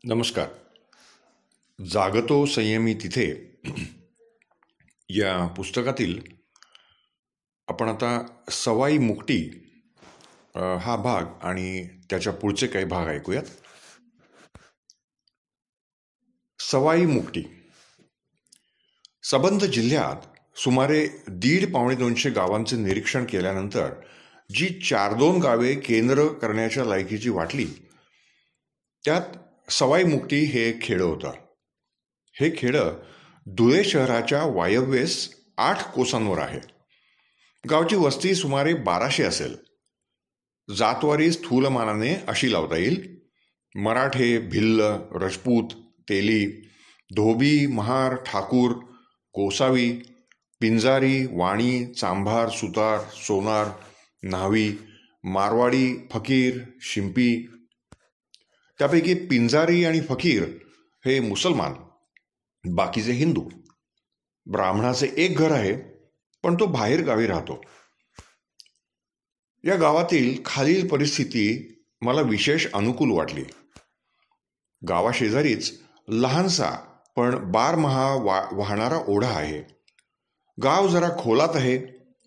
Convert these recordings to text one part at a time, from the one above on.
नमस्कार. जागतो संयमी तिथे या पुस्तकातील आपण आता सवाई मुक्टी हा भाग आणि त्याच्या पुढचे काही भाग ऐकूयात. सवाई मुक्टी. सबंध जिल्ह्यात सुमारे 150-200 गावांचे निरीक्षण केल्यानंतर जी 4-2 गावे केंद्र करण्याच्या लायकीची वाटली त्यात सवाई मुक्टी हे खेडं होतं. हे खेडं धुळे शहराच्या वायव्येस 8 कोसांवर आहे. गावची वस्ती सुमारे 1200 असेल. जातवारी स्थूलमानाने अशी लावता येईल: मराठे, भिल्ल, रजपूत, तेली, धोबी, महार, ठाकूर, गोसावी, पिंजारी, वाणी, चांभार, सुतार, सोनार, न्हावी, मारवाडी, फकीर, शिंपी. त्यापैकी पिंजारी आणि फकीर हे मुसलमान, बाकीचे हिंदू. ब्राह्मणाचे एक घर आहे, पण तो बाहेर गावी राहतो. या गावातील खालील परिस्थिती मला विशेष अनुकूल वाटली. गावाशेजारीच लहानसा पण बारमहा वाहणारा ओढा आहे. गाव जरा खोलात आहे.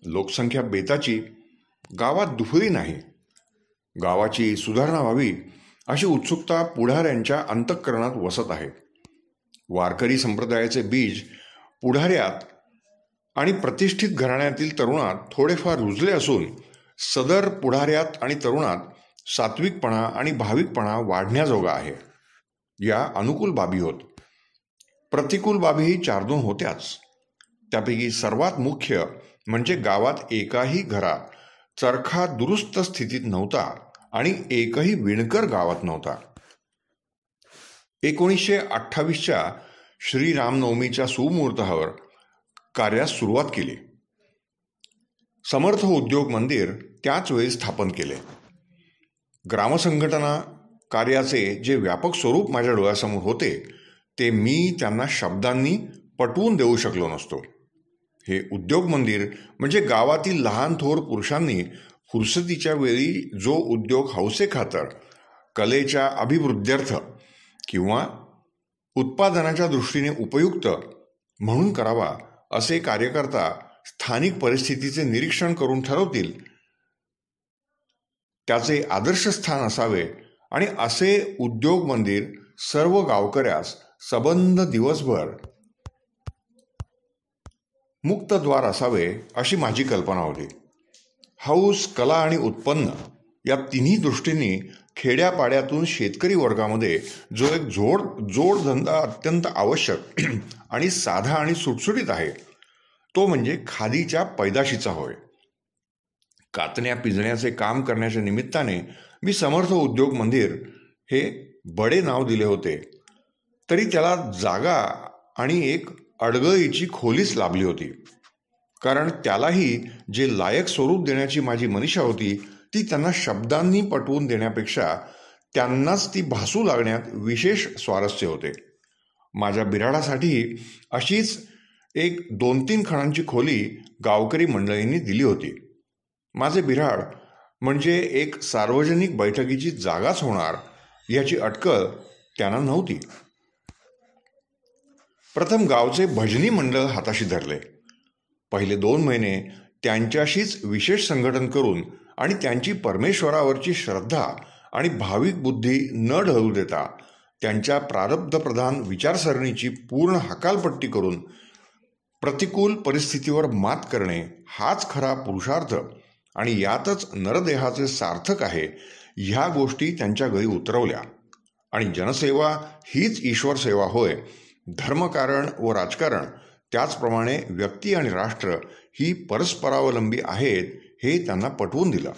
लोकसंख्या बेताची. गावात दुफळी नाही. गावाची सुधारणा व्हावी अशी उत्सुकता पुढाऱ्यांच्या अंतःकरणात वसत आहे. वारकरी संप्रदायाचे बीज पुढाऱ्यात आणि प्रतिष्ठित घराण्यातील तरुणात थोडेफार रुजले असून सदर पुढाऱ्यात आणि तरुणात सात्विकपणा आणि भाविकपणा वाढण्याजोगा आहे. या अनुकूल बाबी होत. प्रतिकूल बाबीही 4-2 होत्याच. त्यापैकी सर्वात मुख्य म्हणजे गावात एकाही घरात चरखा दुरुस्त स्थितीत नव्हता आणि एकही विणकर गावात नव्हता. 1928च्या श्रीरामनवमीच्या सुमुहूर्तावर कार्यास सुरुवात केली. समर्थ उद्योग मंदिर त्याच वेळी स्थापन केले. ग्रामसंघटना कार्याचे जे व्यापक स्वरूप माझ्या डोळ्यासमोर होते ते मी त्यांना शब्दांनी पटवून देऊ शकलो नसतो. हे उद्योग मंदिर म्हणजे गावातील लहान थोर पुरुषांनी फुरसतीच्या वेळी जो उद्योग हौसेखातर, कलेच्या अभिवृद्ध्यर्थ किंवा उत्पादनाच्या दृष्टीने उपयुक्त म्हणून करावा असे कार्यकर्ता स्थानिक परिस्थितीचे निरीक्षण करून ठरवतील त्याचे आदर्शस्थान असावे आणि असे उद्योग मंदिर सर्व गावकऱ्यास सबंध दिवसभर मुक्तद्वार असावे अशी माझी कल्पना होती. हौस, कला आणि उत्पन्न या तिन्ही दृष्टींनी खेड्यापाड्यातून शेतकरी वर्गामध्ये जो एक जोडधंदा अत्यंत आवश्यक आणि साधा आणि सुटसुटीत आहे तो म्हणजे खादीच्या पैदाशीचा होय. कातण्या पिंजण्याचे काम करण्याच्या निमित्ताने मी समर्थ उद्योग मंदिर हे बडे नाव दिले होते, तरी त्याला जागा आणि एक अडगळीची खोलीच लाभली होती. कारण त्यालाही जे लायक स्वरूप देण्याची माझी मनीषा होती ती त्यांना शब्दांनी पटवून देण्यापेक्षा त्यांनाच ती भासू लागण्यात विशेष स्वारस्य होते. माझ्या बिऱ्हाडासाठी अशीच एक 2-3 खणांची खोली गावकरी मंडळींनी दिली होती. माझे बिऱ्हाड म्हणजे एक सार्वजनिक बैठकीची जागाच होणार याची अटकळ त्यांना नव्हती. प्रथम गावचे भजनी मंडळ हाताशी धरले. पहिले 2 महिने त्यांच्याशीच विशेष संघटन करून आणि त्यांची परमेश्वरावरची श्रद्धा आणि भाविक बुद्धी न ढळू देता त्यांच्या प्रारब्धप्रधान विचारसरणीची पूर्ण हकालपट्टी करून प्रतिकूल परिस्थितीवर मात करणे हाच खरा पुरुषार्थ आणि यातच नरदेहाचे सार्थक आहे ह्या गोष्टी त्यांच्या गळी उतरवल्या. आणि जनसेवा हीच ईश्वर सेवा होय. धर्मकारण व राजकारण त्याचप्रमाणे व्यक्ती आणि राष्ट्र ही परस्परावलंबी आहेत हे त्यांना पटवून दिलं.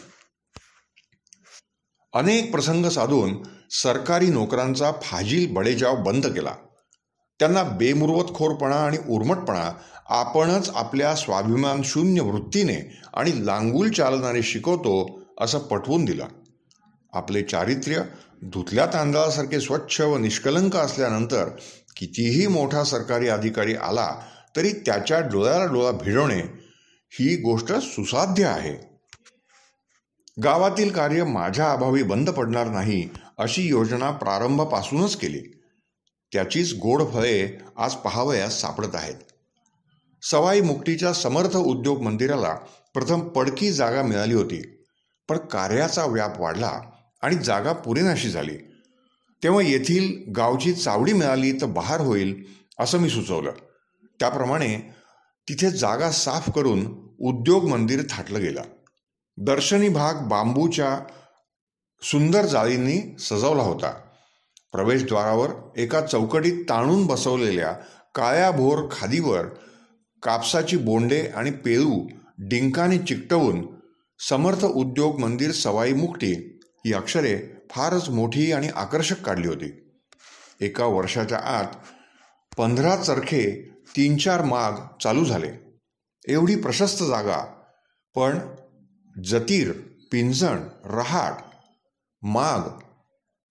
अनेक प्रसंग साधून सरकारी नोकरांचा फाजील बडेजाव बंद केला. त्यांना बेमुरवतखोरपणा आणि उर्मटपणा आपणच आपल्या स्वाभिमान शून्य वृत्तीने आणि लांगुल चालनाने शिकवतो असं पटवून दिलं. आपले चारित्र्य धुतल्या तांदळासारखे स्वच्छ व निष्कलंक असल्यानंतर कितीही मोठा सरकारी अधिकारी आला तरी त्याच्या डोळ्याला डोळा भिडवणे ही गोष्ट सुसाध्य आहे. गावातील कार्य माझ्या अभावी बंद पडणार नाही अशी योजना प्रारंभापासूनच केली. त्याचीच गोड फळे आज पाहावयास सापडत आहेत. सवाई मुक्तीच्या समर्थ उद्योग मंदिराला प्रथम पडकी जागा मिळाली होती, पण कार्याचा व्याप वाढला आणि जागा पुरेनाशी झाली. तेव्हा येथील गावची चावडी मिळाली तर बहार होईल असं मी सुचवलं. त्याप्रमाणे तिथे जागा साफ करून उद्योग मंदिर थाटलं गेलं. दर्शनी भाग बांबूच्या सुंदर जाळींनी सजवला होता. प्रवेशद्वारावर एका चौकटीत ताणून बसवलेल्या काळ्याभोर खादीवर कापसाची बोंडे आणि पेरू डिंकाने चिकटवून समर्थ उद्योग मंदिर सवाई मुक्ती ही अक्षरे फारच मोठी आणि आकर्षक काढली होती. एका वर्षाच्या आत 15 चरखे 3-4 माग चालू झाले. एवढी प्रशस्त जागा, पण जतीर, पिंजण, रहाट, माग,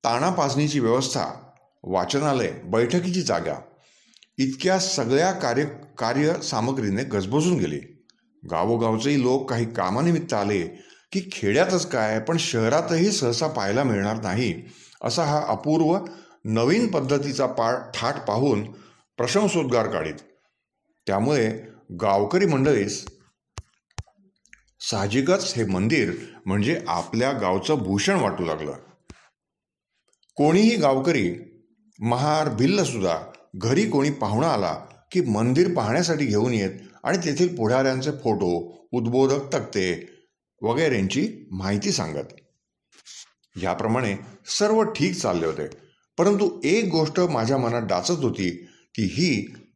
ताणापाजणीची व्यवस्था, वाचनालय, बैठकीची जागा इतक्या सगळ्या कार्य सामग्रीने गजबजून गेली. गावोगावचेही लोक काही कामानिमित्त आले की खेड्यातच काय पण शहरातही सहसा पाहायला मिळणार नाही असा हा अपूर्व नवीन पद्धतीचा थाट पाहून प्रशंसोद्गार काढीत. त्यामुळे गावकरी मंडळीस साहजिकच हे मंदिर म्हणजे आपल्या गावचं भूषण वाटू लागलं. कोणीही गावकरी, महार, भिल्लसुद्धा घरी कोणी पाहुणा आला की मंदिर पाहण्यासाठी घेऊन येत आणि तेथील पुढाऱ्यांचे फोटो, उद्बोधक तक्ते वगैरेंची माहिती सांगत. याप्रमाणे सर्व ठीक चालले होते. परंतु एक गोष्ट माझ्या मनात डाचत होती, ती ही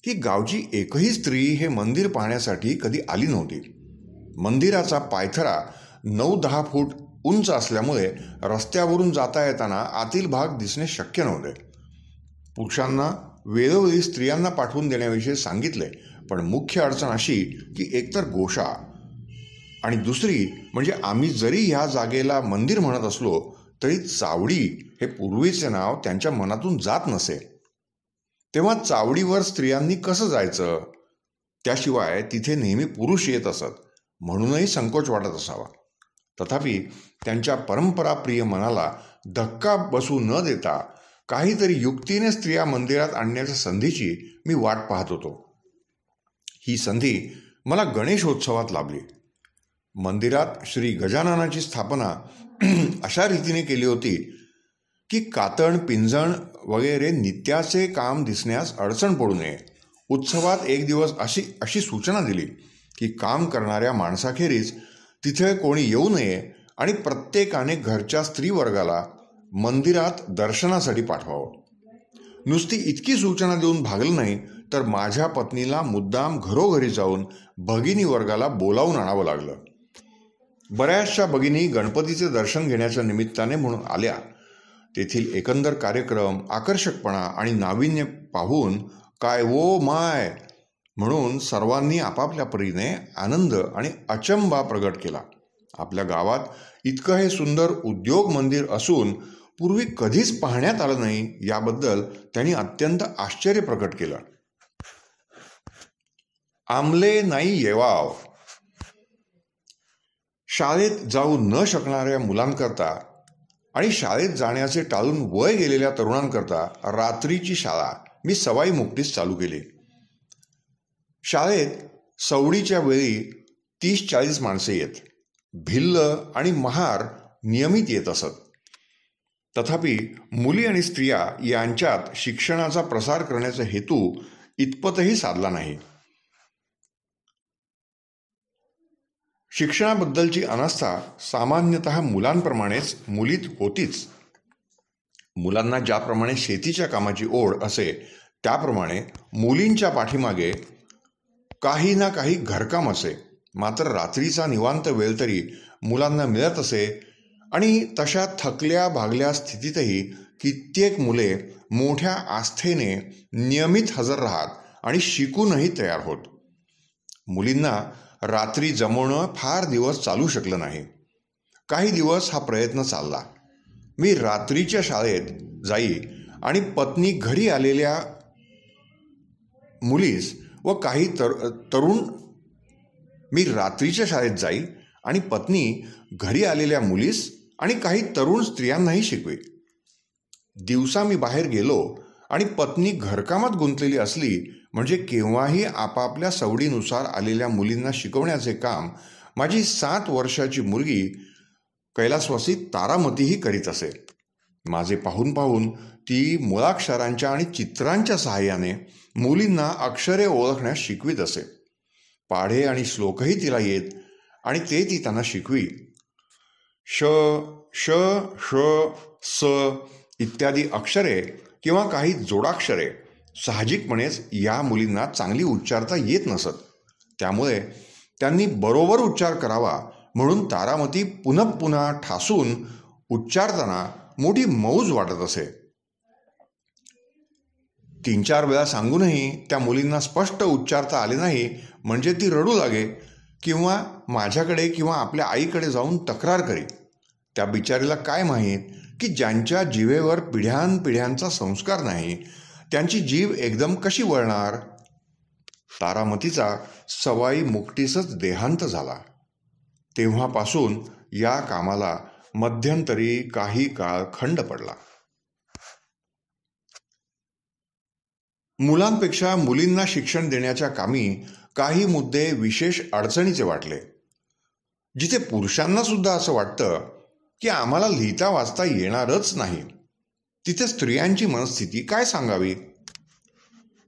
की गावची एकही स्त्री हे मंदिर पाहण्यासाठी कधी आली नव्हती. मंदिराचा पायथरा 9-10 फूट उंच असल्यामुळे रस्त्यावरून जाता येताना आतील भाग दिसणे शक्य नव्हते. पुरुषांना वेळोवेळी स्त्रियांना पाठवून देण्याविषयी सांगितले, पण मुख्य अडचण अशी की एकतर गोषा आणि दुसरी म्हणजे आम्ही जरी ह्या जागेला मंदिर म्हणत असलो तरी चावडी हे पूर्वीचे नाव त्यांच्या मनातून जात नसे. तेव्हा चावडीवर स्त्रियांनी कसं जायचं? त्याशिवाय तिथे नेहमी पुरुष येत असत, म्हणूनही संकोच वाटत असावा. तथापि त्यांच्या परंपराप्रिय मनाला धक्का बसू न देता काहीतरी युक्तीने स्त्रिया मंदिरात आणण्याच्या संधीची मी वाट पाहत होतो. ही संधी मला गणेशोत्सवात लाभली. मंदिरात श्री गजाननाची स्थापना अशा रीतीने केली होती की कातण, पिंजण वगैरे नित्याचे काम दिसण्यास अडचण पडू नये. उत्सवात एक दिवस अशी सूचना दिली की काम करणाऱ्या माणसाखेरीज तिथे कोणी येऊ नये आणि प्रत्येकाने घरच्या स्त्रीवर्गाला मंदिरात दर्शनासाठी पाठवावं. नुसती इतकी सूचना देऊन भागलं नाही तर माझ्या पत्नीला मुद्दाम घरोघरी जाऊन भगिनी वर्गाला बोलावून आणावं लागलं. बऱ्याचशा भगिनी गणपतीचे दर्शन घेण्याच्या निमित्ताने म्हणून आल्या. तेथील एकंदर कार्यक्रम, आकर्षकपणा आणि नाविन्य पाहून काय ओ माय म्हणून सर्वांनी आपापल्या परीने आनंद आणि अचंबा प्रगट केला. आपल्या गावात इतकं हे सुंदर उद्योग मंदिर असून पूर्वी कधीच पाहण्यात आलं नाही याबद्दल त्यांनी अत्यंत आश्चर्य प्रकट केलं. आमले नाही येवाव. शाळेत जाऊ न शकणाऱ्या मुलांकरता आणि शाळेत जाण्याचे टाळून वय गेलेल्या तरुणांकरता रात्रीची शाळा मी सवाई मुक्तीस चालू केली. शाळेत सवडीच्या वेळी 30-40 माणसे येत. भिल्ल आणि महार नियमित येत असत. तथापि मुली आणि स्त्रिया यांच्यात शिक्षणाचा प्रसार करण्याचा हेतू इतपतही साधला नाही. शिक्षणाबद्दलची अनास्था सामान्यतः मुलांप्रमाणेच मुलीत होतीच. मुलांना ज्याप्रमाणे शेतीच्या कामाची ओढ असे त्याप्रमाणे मुलींच्या पाठीमागे काही ना काही घरकाम असे. मात्र रात्रीचा निवांत वेळ तरी मुलांना मिळत असे आणि तशा थकल्या भागल्या स्थितीतही कित्येक मुले मोठ्या आस्थेने नियमित हजर राहत आणि शिकूनही तयार होत. मुलींना रात्री जमवणं फार दिवस चालू शकलं नाही. काही दिवस हा प्रयत्न चालला. मी रात्रीच्या शाळेत जाई आणि पत्नी घरी आलेल्या मुलीस व काही तरुण मी रात्रीच्या शाळेत जाई आणि पत्नी घरी आलेल्या मुलीस आणि काही तरुण स्त्रियांनाही शिकवे. दिवसा मी बाहेर गेलो आणि पत्नी घरकामात गुंतलेली असली म्हणजे केव्हाही आपापल्या सवडीनुसार आलेल्या मुलींना शिकवण्याचे काम माझी 7 वर्षाची मुलगी कैलासवासी तारामतीही करीत असे. माझे पाहून पाहून ती मुळाक्षरांच्या आणि चित्रांच्या सहाय्याने मुलींना अक्षरे ओळखण्यास शिकवीत असे. पाढे आणि श्लोकही तिला येत आणि ते ती त्यांना शिकवी. श, श, श, स इत्यादी अक्षरे किंवा काही जोडाक्षरे साहजिकपणेच या मुलींना चांगली उच्चारता येत नसत. त्यामुळे त्यांनी बरोबर उच्चार करावा म्हणून तारामती पुन्हा पुन्हा ठासून उच्चारताना मोठी मौज वाटत असे. 3-4 वेळा सांगूनही त्या मुलींना स्पष्ट उच्चारता आले नाही म्हणजे ती रडू लागे किंवा माझ्याकडे किंवा आपल्या आईकडे जाऊन तक्रार करी. त्या बिचारीला काय माहीत की ज्यांच्या जिभेवर पिढ्यानपिढ्यांचा संस्कार नाही त्यांची जीभ एकदम कशी वळणार. तारामतीचा सवाई मुक्तीसच देहांत झाला. तेव्हापासून या कामाला मध्यंतरी काही काळ खंड पडला. मुलांपेक्षा मुलींना शिक्षण देण्याच्या कामी काही मुद्दे विशेष अडचणीचे वाटले. जिथे पुरुषांना सुद्धा असं वाटतं की आम्हाला लिहिता वाचता येणारच नाही, तिथे स्त्रियांची मनस्थिती काय सांगावी.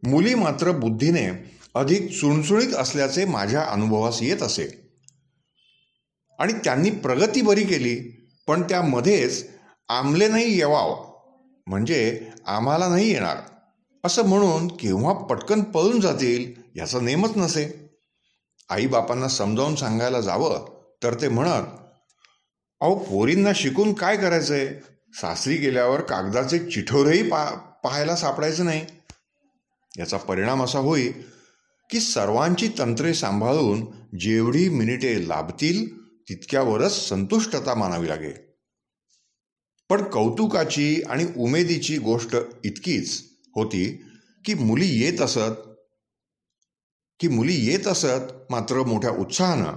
मुली मात्र बुद्धीने अधिक चुणचुणीत असल्याचे माझ्या अनुभवास येत असे आणि त्यांनी प्रगती बरी केली, पण त्यामध्येच आमले नाही येवाव म्हणजे आम्हाला नाही येणार असं म्हणून केव्हा पटकन पळून जातील याचा नेमच नसे. आईबापांना समजावून सांगायला जावं तर ते म्हणत, अहो पोरींना शिकून काय करायचंय, सासरी गेल्यावर कागदाचे चिठोरेही पाहायला सापडायचं नाही. याचा परिणाम असा होई की सर्वांची तंत्रे सांभाळून जेवढी मिनिटे लाभतील तितक्यावरच संतुष्टता मानावी लागे. पण कौतुकाची आणि उमेदीची गोष्ट इतकीच होती की मुली येत असत मात्र मोठ्या उत्साहानं.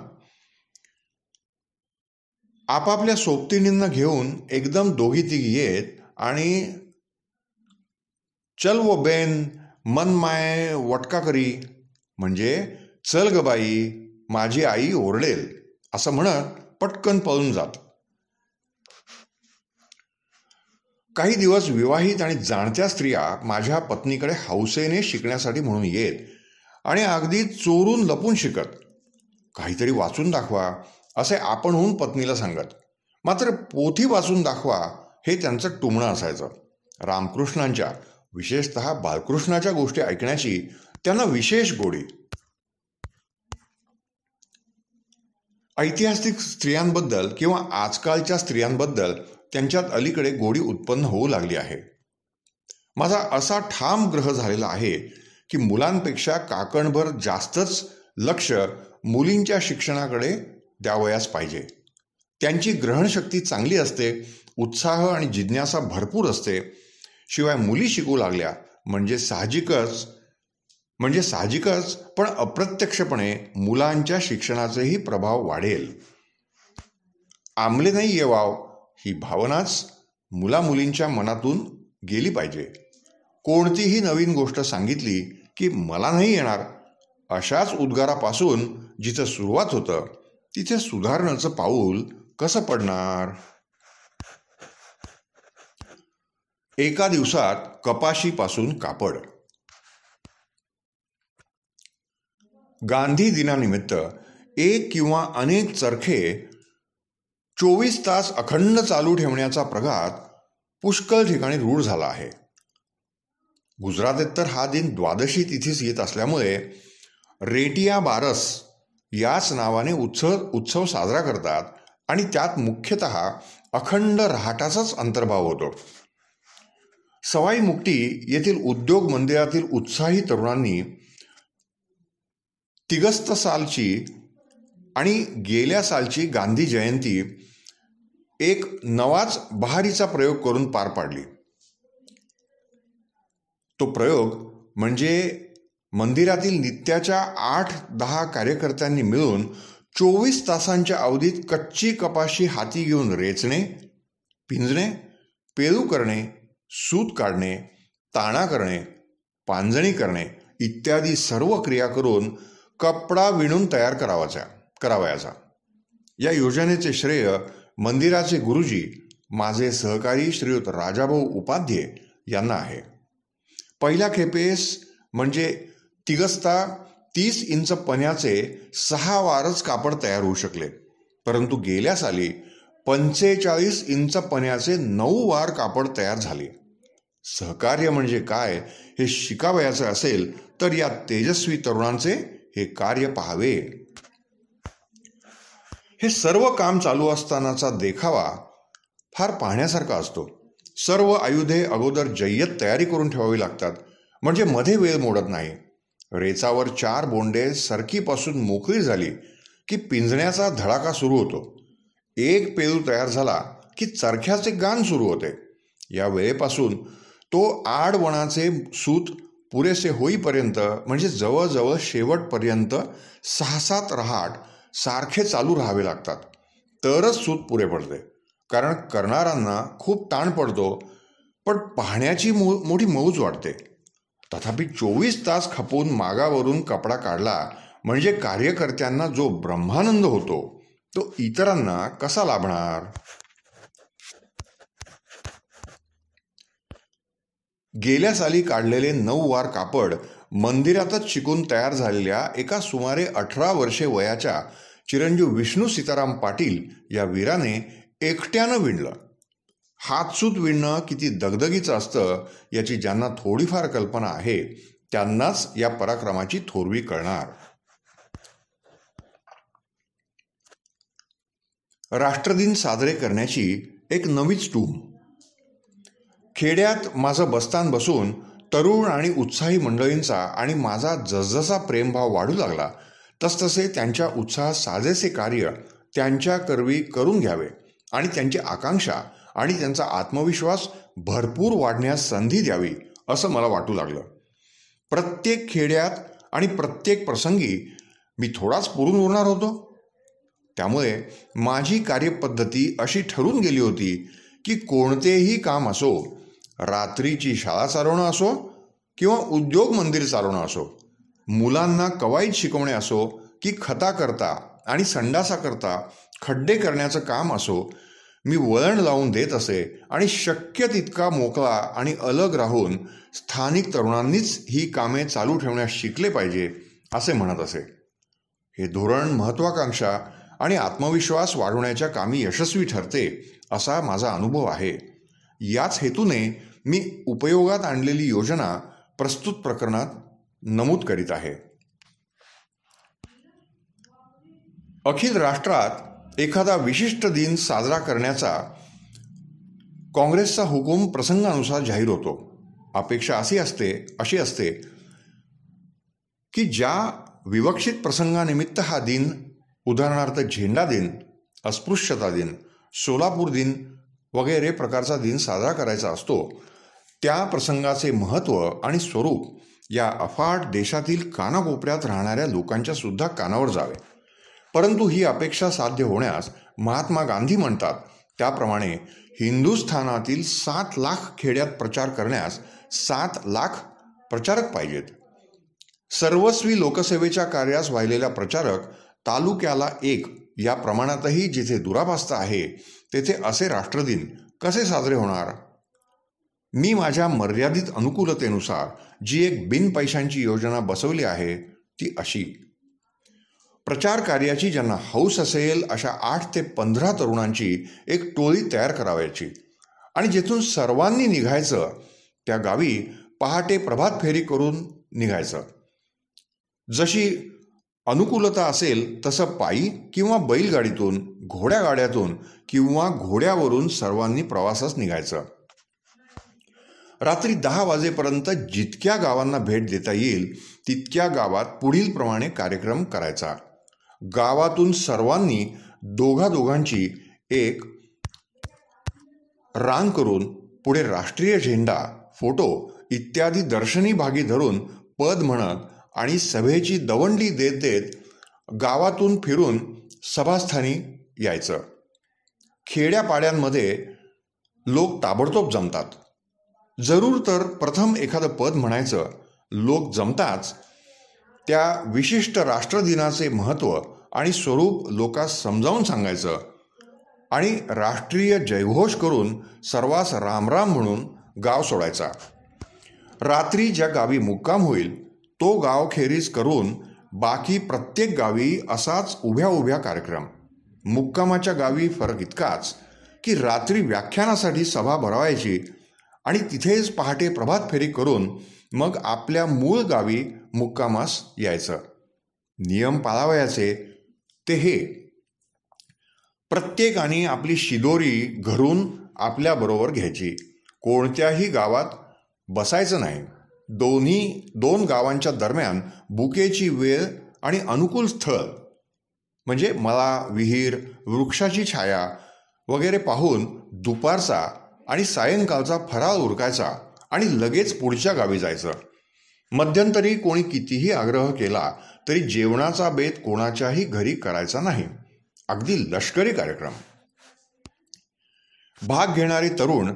आपापल्या सोबतिणींना घेऊन एकदम दोघी तिघी येत आणि चल वो बेन मन माय वटका करी म्हणजे चल ग बाई माझी आई ओरडेल असं म्हणत पटकन पळून जात. काही दिवस विवाहित आणि जाणत्या स्त्रिया माझ्या पत्नीकडे हौसेने शिकण्यासाठी म्हणून येत आणि अगदी चोरून लपून शिकत. काहीतरी वाचून दाखवा असे आपणहून पत्नीला सांगत. मात्र पोथी वाचून दाखवा हे त्यांचं टुमणं असायचं. रामकृष्णांच्या विशेषतः बालकृष्णाच्या गोष्टी ऐकण्याची त्यांना विशेष गोडी. ऐतिहासिक स्त्रियांबद्दल किंवा आजकालच्या स्त्रियांबद्दल त्यांच्यात अलीकडे गोडी उत्पन्न होऊ लागली आहे. माझा असा ठाम ग्रह झालेला आहे की मुलांपेक्षा काकणभर जास्तच लक्ष मुलींच्या शिक्षणाकडे द्यावयास पाहिजे. त्यांची ग्रहणशक्ती चांगली असते, उत्साह आणि जिज्ञासा भरपूर असते. शिवाय मुली शिकू लागल्या म्हणजे साहजिकच पण अप्रत्यक्षपणे मुलांच्या शिक्षणाचेही प्रभाव वाढेल. आमले नाही येवाव ही भावनाच मुलामुलींच्या मनातून गेली पाहिजे. कोणतीही नवीन गोष्ट सांगितली की मला नाही येणार अशाच उद्गारापासून जिथं सुरुवात होतं तिथे सुधारण्याचं पाऊल कसं पडणार. एका दिवसात कपाशीपासून कापड. गांधी दिनानिमित्त एक किंवा अनेक चरखे 24 तास अखंड चालू ठेवण्याचा प्रघात पुष्कळ ठिकाणी रूढ झाला आहे. गुजरातेत तर हा दिन द्वादशी तिथीस येत असल्यामुळे रेटिया बारस याच नावाने उत्सव साजरा करतात आणि त्यात मुख्यतः अखंड रहाटाचाच अंतर्भाव होतो. सवाई मुक्ती येथील उद्योग मंदिरातील उत्साही तरुणांनी तिगस्त सालची आणि गेल्या सालची गांधी जयंती एक नवाच बहारीचा प्रयोग करून पार पाडली. तो प्रयोग म्हणजे मंदिरातील नित्याच्या 8-10 कार्यकर्त्यांनी मिळून 24 तासांच्या अवधीत कच्ची कपाशी हाती घेऊन रेचणे, पिंजणे, पेरू करणे सूत काढणे, ताणा करणे, पांजणी करणे इत्यादी सर्व क्रिया करून कपडा विणून तयार करावयाचा. या योजनेचे श्रेय मंदिराचे गुरुजी माझे सहकारी श्रीयुत राजाभाऊ उपाध्ये यांना आहे. पहिल्या खेपेस म्हणजे तिगस्ता 30 इंच पण्याचे 6 वारच कापड तयार होऊ शकले, परंतु गेल्या साली 45 इंच पण्याचे 9 वार कापड तयार झाले. सहकार्य म्हणजे काय हे शिकावयाचे असेल तर या तेजस्वी तरुणांचे हे कार्य पाहावे. हे सर्व काम चालू असतानाचा देखावा फार पाहण्यासारखा असतो. सर्व आयुधे अगोदर जय्यत तयारी करून ठेवावी लागतात, म्हणजे मध्ये वेळ मोडत नाही. रेचावर 4 बोंडे सरकीपासून मोकळी झाली की पिंजण्याचा धडाका सुरू होतो. एक पेरू तयार झाला की चरख्याचे गाण सुरू होते. या वेळेपासून तो आडवणाचे सूत पुरेसे होईपर्यंत, म्हणजे जवळजवळ शेवटपर्यंत 6-7 रहाट सारखे चालू राहावे लागतात, तरच सूत पुरे पडते. कारण करणाऱ्यांना खूप ताण पडतो, पण पाहण्याची मोठी मौज वाटते. तथापि 24 तास खपून मागावरून कपडा काढला म्हणजे कार्यकर्त्यांना जो ब्रह्मानंद होतो तो इतरांना कसा लाभणार. गेल्या साली काढलेले 9 वार कापड मंदिरातच शिकून तयार झालेल्या एका सुमारे 18 वर्षे वयाच्या चिरंजीव विष्णू सीताराम पाटील या वीराने एकट्यानं विणलं. हातसूत विणणं किती दगदगीचं असतं याची ज्यांना थोडीफार कल्पना आहे त्यांनाच या पराक्रमाची थोरवी कळणार. राष्ट्रदिन साजरे करण्याची एक नवीच टूम. खेड्यात माझं बस्तान बसून तरुण आणि उत्साही मंडळींचा आणि माझा जसजसा प्रेमभाव वाढू लागला तसतसे त्यांच्या उत्साहात साजेसे कार्य त्यांच्या करवी करून घ्यावे आणि त्यांची आकांक्षा आणि त्यांचा आत्मविश्वास भरपूर वाढण्यास संधी द्यावी असं मला वाटू लागलं. प्रत्येक खेड्यात आणि प्रत्येक प्रसंगी मी थोडाच पुरून उरणार होतो. त्यामुळे माझी कार्यपद्धती अशी ठरून गेली होती की कोणतेही काम असो, रात्रीची शाळा चालवणं असो किंवा उद्योग मंदिर चालवणं असो, मुलांना कवायत शिकवणे असो की खता करता आणि संडासा करता खड्डे करण्याचं काम असो, मी वळण लावून देत असे आणि शक्य तितका मोकळा आणि अलग राहून स्थानिक तरुणांनीच ही कामे चालू ठेवण्यास शिकले पाहिजे असे म्हणत असे. हे धोरण महत्त्वाकांक्षा आणि आत्मविश्वास वाढवण्याच्या कामी यशस्वी ठरते असा माझा अनुभव आहे. याच हेतूने मी उपयोगात आणलेली योजना प्रस्तुत प्रकरणात नमूद करीत आहे. अखिल राष्ट्रात एखादा विशिष्ट दिन साजरा करण्याचा काँग्रेसचा हुकूम प्रसंगानुसार जाहीर होतो. अपेक्षा अशी असते की ज्या विवक्षित प्रसंगानिमित्त हा दिन, उदाहरणार्थ झेंडा दिन, अस्पृश्यता दिन, सोलापूर दिन वगैरे प्रकारचा दिन साजरा करायचा असतो, त्या प्रसंगाचे महत्त्व आणि स्वरूप या अफाट देशातील कानाकोपऱ्यात राहणाऱ्या लोकांच्या सुद्धा कानावर जावे. परंतु ही अपेक्षा साध्य होण्यास महात्मा गांधी म्हणतात त्याप्रमाणे हिंदुस्थानातील 7 लाख खेड्यात प्रचार करण्यास 7 लाख प्रचारक पाहिजेत. सर्वस्वी लोकसेवेच्या कार्यास वाहिलेला प्रचारक तालुक्याला 1 या प्रमाणातही जिथे दुराभास्ता आहे तेथे असे राष्ट्रदिन कसे साजरे होणार. मी माझ्या मर्यादित अनुकूलतेनुसार जी एक बिनपैशांची योजना बसवली आहे ती अशी: प्रचार कार्याची ज्यांना हौस असेल अशा 8 ते 15 तरुणांची एक टोळी तयार करावयाची आणि जिथून सर्वांनी निघायचं त्या गावी पहाटे प्रभात फेरी करून निघायचं. जशी अनुकूलता असेल तसं पायी किंवा बैलगाडीतून, घोड्यागाड्यातून किंवा घोड्यावरून सर्वांनी प्रवासास निघायचं. रात्री 10 वाजेपर्यंत जितक्या गावांना भेट देता येईल तितक्या गावात पुढील प्रमाणे कार्यक्रम करायचा. गावातून सर्वांनी दोघांची एक रांग करून पुढे राष्ट्रीय झेंडा, फोटो इत्यादी दर्शनी भागी धरून पद म्हणत आणि सभेची दवंडी देत देत गावातून फिरून सभास्थानी यायचं. खेड्यापाड्यांमध्ये लोक ताबडतोब जमतात. जरूर तर प्रथम एखादं पद म्हणायचं, लोक जमताच त्या विशिष्ट राष्ट्रदिनाचे महत्त्व आणि स्वरूप लोकांस समजावून सांगायचं आणि राष्ट्रीय जयघोष करून सर्वांस रामराम म्हणून गाव सोडायचा. रात्री ज्या गावी मुक्काम होईल तो गाव खेरीज करून बाकी प्रत्येक गावी असाच उभ्या उभ्या कार्यक्रम. मुक्कामाच्या गावी फरक इतकाच की रात्री व्याख्यानासाठी सभा भरवायची आणि तिथेच पहाटे प्रभात फेरी करून मग आपल्या मूळ गावी मुक्कामास यायचं. नियम पाळावयाचे ते हे: प्रत्येकाने आपली शिदोरी घरून आपल्याबरोबर घ्यायची. कोणत्याही गावात बसायचं नाही. दोन गावांच्या दरम्यान बुकेची वेळ आणि अनुकूल स्थळ म्हणजे मळा, विहीर, वृक्षाची छाया वगैरे पाहून दुपारचा आणि सायंकाळचा फराळ उरकायचा आणि लगेच पुढच्या गावी जायचं. मध्यंतरी कोणी कितीही आग्रह केला तरी जेवणाचा बेत कोणाच्याही घरी करायचा नाही. अगदी लष्करी कार्यक्रम. भाग घेणारे तरुण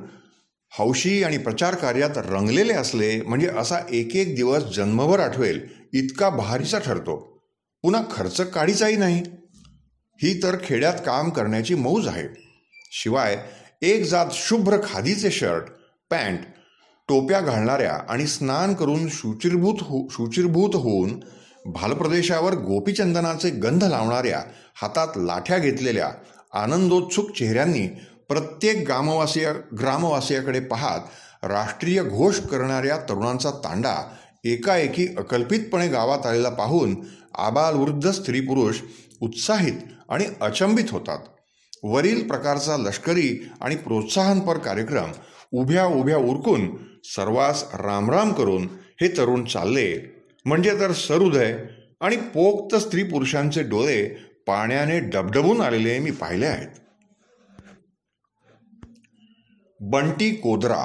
हौशी आणि प्रचार कार्यात रंगलेले असले म्हणजे असा एक एक दिवस जन्मभर आठवेल इतका बहारीचा ठरतो. पुन्हा खर्च काढीचाही नाही. ही तर खेड्यात काम करण्याची मौज आहे. शिवाय एक जात शुभ्र खादीचे शर्ट, पॅन्ट, टोप्या घालणाऱ्या आणि स्नान करून शुचिर्भूत होऊन भालप्रदेशावर गोपीचंदनाचे गंध लावणाऱ्या, हातात लाठ्या घेतलेल्या आनंदोत्सुक चेहऱ्यांनी प्रत्येक ग्रामवासियाकडे पाहत राष्ट्रीय घोष करणाऱ्या तरुणांचा तांडा एकाएकी अकल्पितपणे गावात आलेला पाहून आबालवृद्ध स्त्री पुरुष उत्साहित आणि अचंबित होतात. वरील प्रकारचा लष्करी आणि प्रोत्साहनपर कार्यक्रम उभ्या उभ्या उरकून सर्वांस रामराम करून हे तरुण चालले म्हणजे तर सहृदय आणि पोक्त स्त्री पुरुषांचे डोळे पाण्याने डबडबून आलेले मी पाहिले आहेत. बंटी कोदरा.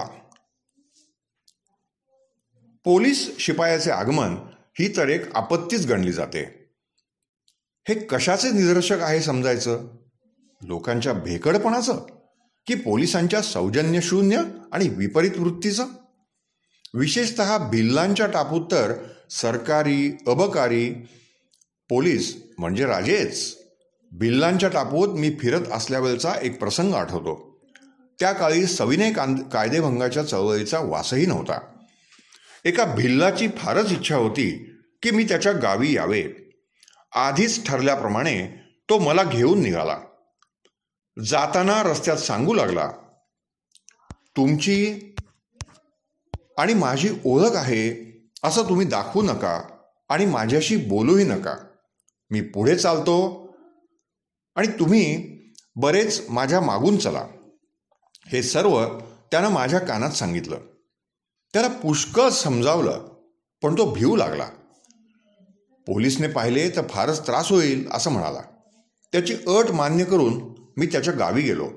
पोलीस शिपायाचे आगमन ही तर एक आपत्तीच गणली जाते. हे कशाचे निदर्शक आहे समजायचं? लोकांच्या भेकडपणाचं की पोलिसांच्या सौजन्यशून्य आणि विपरीत वृत्तीचं? विशेषतः भिल्लांच्या टापूत तर सरकारी अबकारी पोलीस म्हणजे राजेच. भिल्लांच्या टापूत मी फिरत असल्यावेळचा एक प्रसंग आठवतो. त्या काळी सविनय कायदेभंगाच्या चळवळीचा वासही नव्हता. एका भिल्लाची फारच इच्छा होती की मी त्याच्या गावी यावे. आधीच ठरल्याप्रमाणे तो मला घेऊन निघाला. जाताना रस्त्यात सांगू लागला, तुमची आणि माझी ओळख आहे असं तुम्ही दाखवू नका आणि माझ्याशी बोलूही नका. मी पुढे चालतो आणि तुम्ही बरेच माझ्या मागून चला. हे सर्व त्यानं माझ्या कानात सांगितलं. त्याला पुष्कळ समजावलं पण तो भिवू लागला. पोलिसने पाहिले तर फारच त्रास होईल असं म्हणाला. त्याची अट मान्य करून मी त्याच्या गावी गेलो.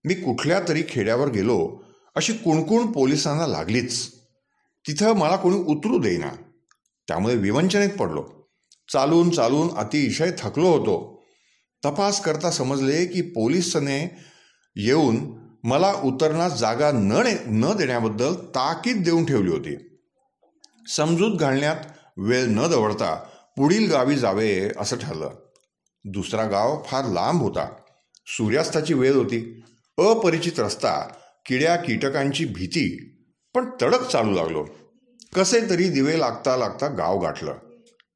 मी कुठल्या तरी खेड्यावर गेलो अशी कुणकुण पोलिसांना लागलीच. तिथं मला कोणी उतरू देईना. त्यामुळे विवंचनेत पडलो. चालून चालून अतिशय थकलो होतो. तपास करता समजले की पोलिसाने येऊन मला उतरण्यास जागा न देण्याबद्दल ताकीद देऊन ठेवली होती. समजूत घालण्यात वेळ न दवडता पुढील गावी जावे असं ठरलं. दुसरा गाव फार लांब होता. सूर्यास्ताची वेळ होती. अपरिचित रस्ता, किड्या कीटकांची भीती. पण तडक चालू लागलो. कसे तरी दिवे लागता लागता गाव गाठलं.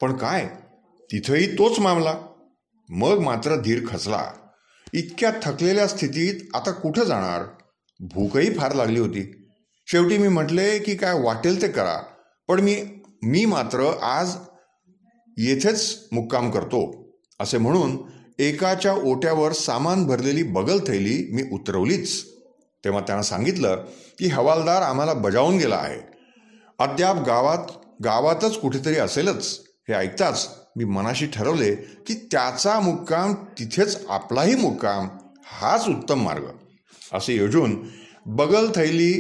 पण काय, तिथंही तोच मामला. मग मात्र धीर खचला. इतक्या थकलेल्या स्थितीत आता कुठं जाणार? भूकही फार लागली होती. शेवटी मी म्हटले की काय वाटेल ते करा, पण मी मात्र आज येथेच मुक्काम करतो असे म्हणून एकाच्या ओट्यावर सामान भरलेली बगल थैली मी उतरवलीच. तेव्हा त्यानं सांगितलं की हवालदार आम्हाला बजावून गेला आहे. अद्याप गावातच कुठेतरी असेलच. हे ऐकताच मी मनाशी ठरवले की त्याचा मुक्काम तिथेच आपलाही मुक्काम हाच उत्तम मार्ग असे योजून बगल थैली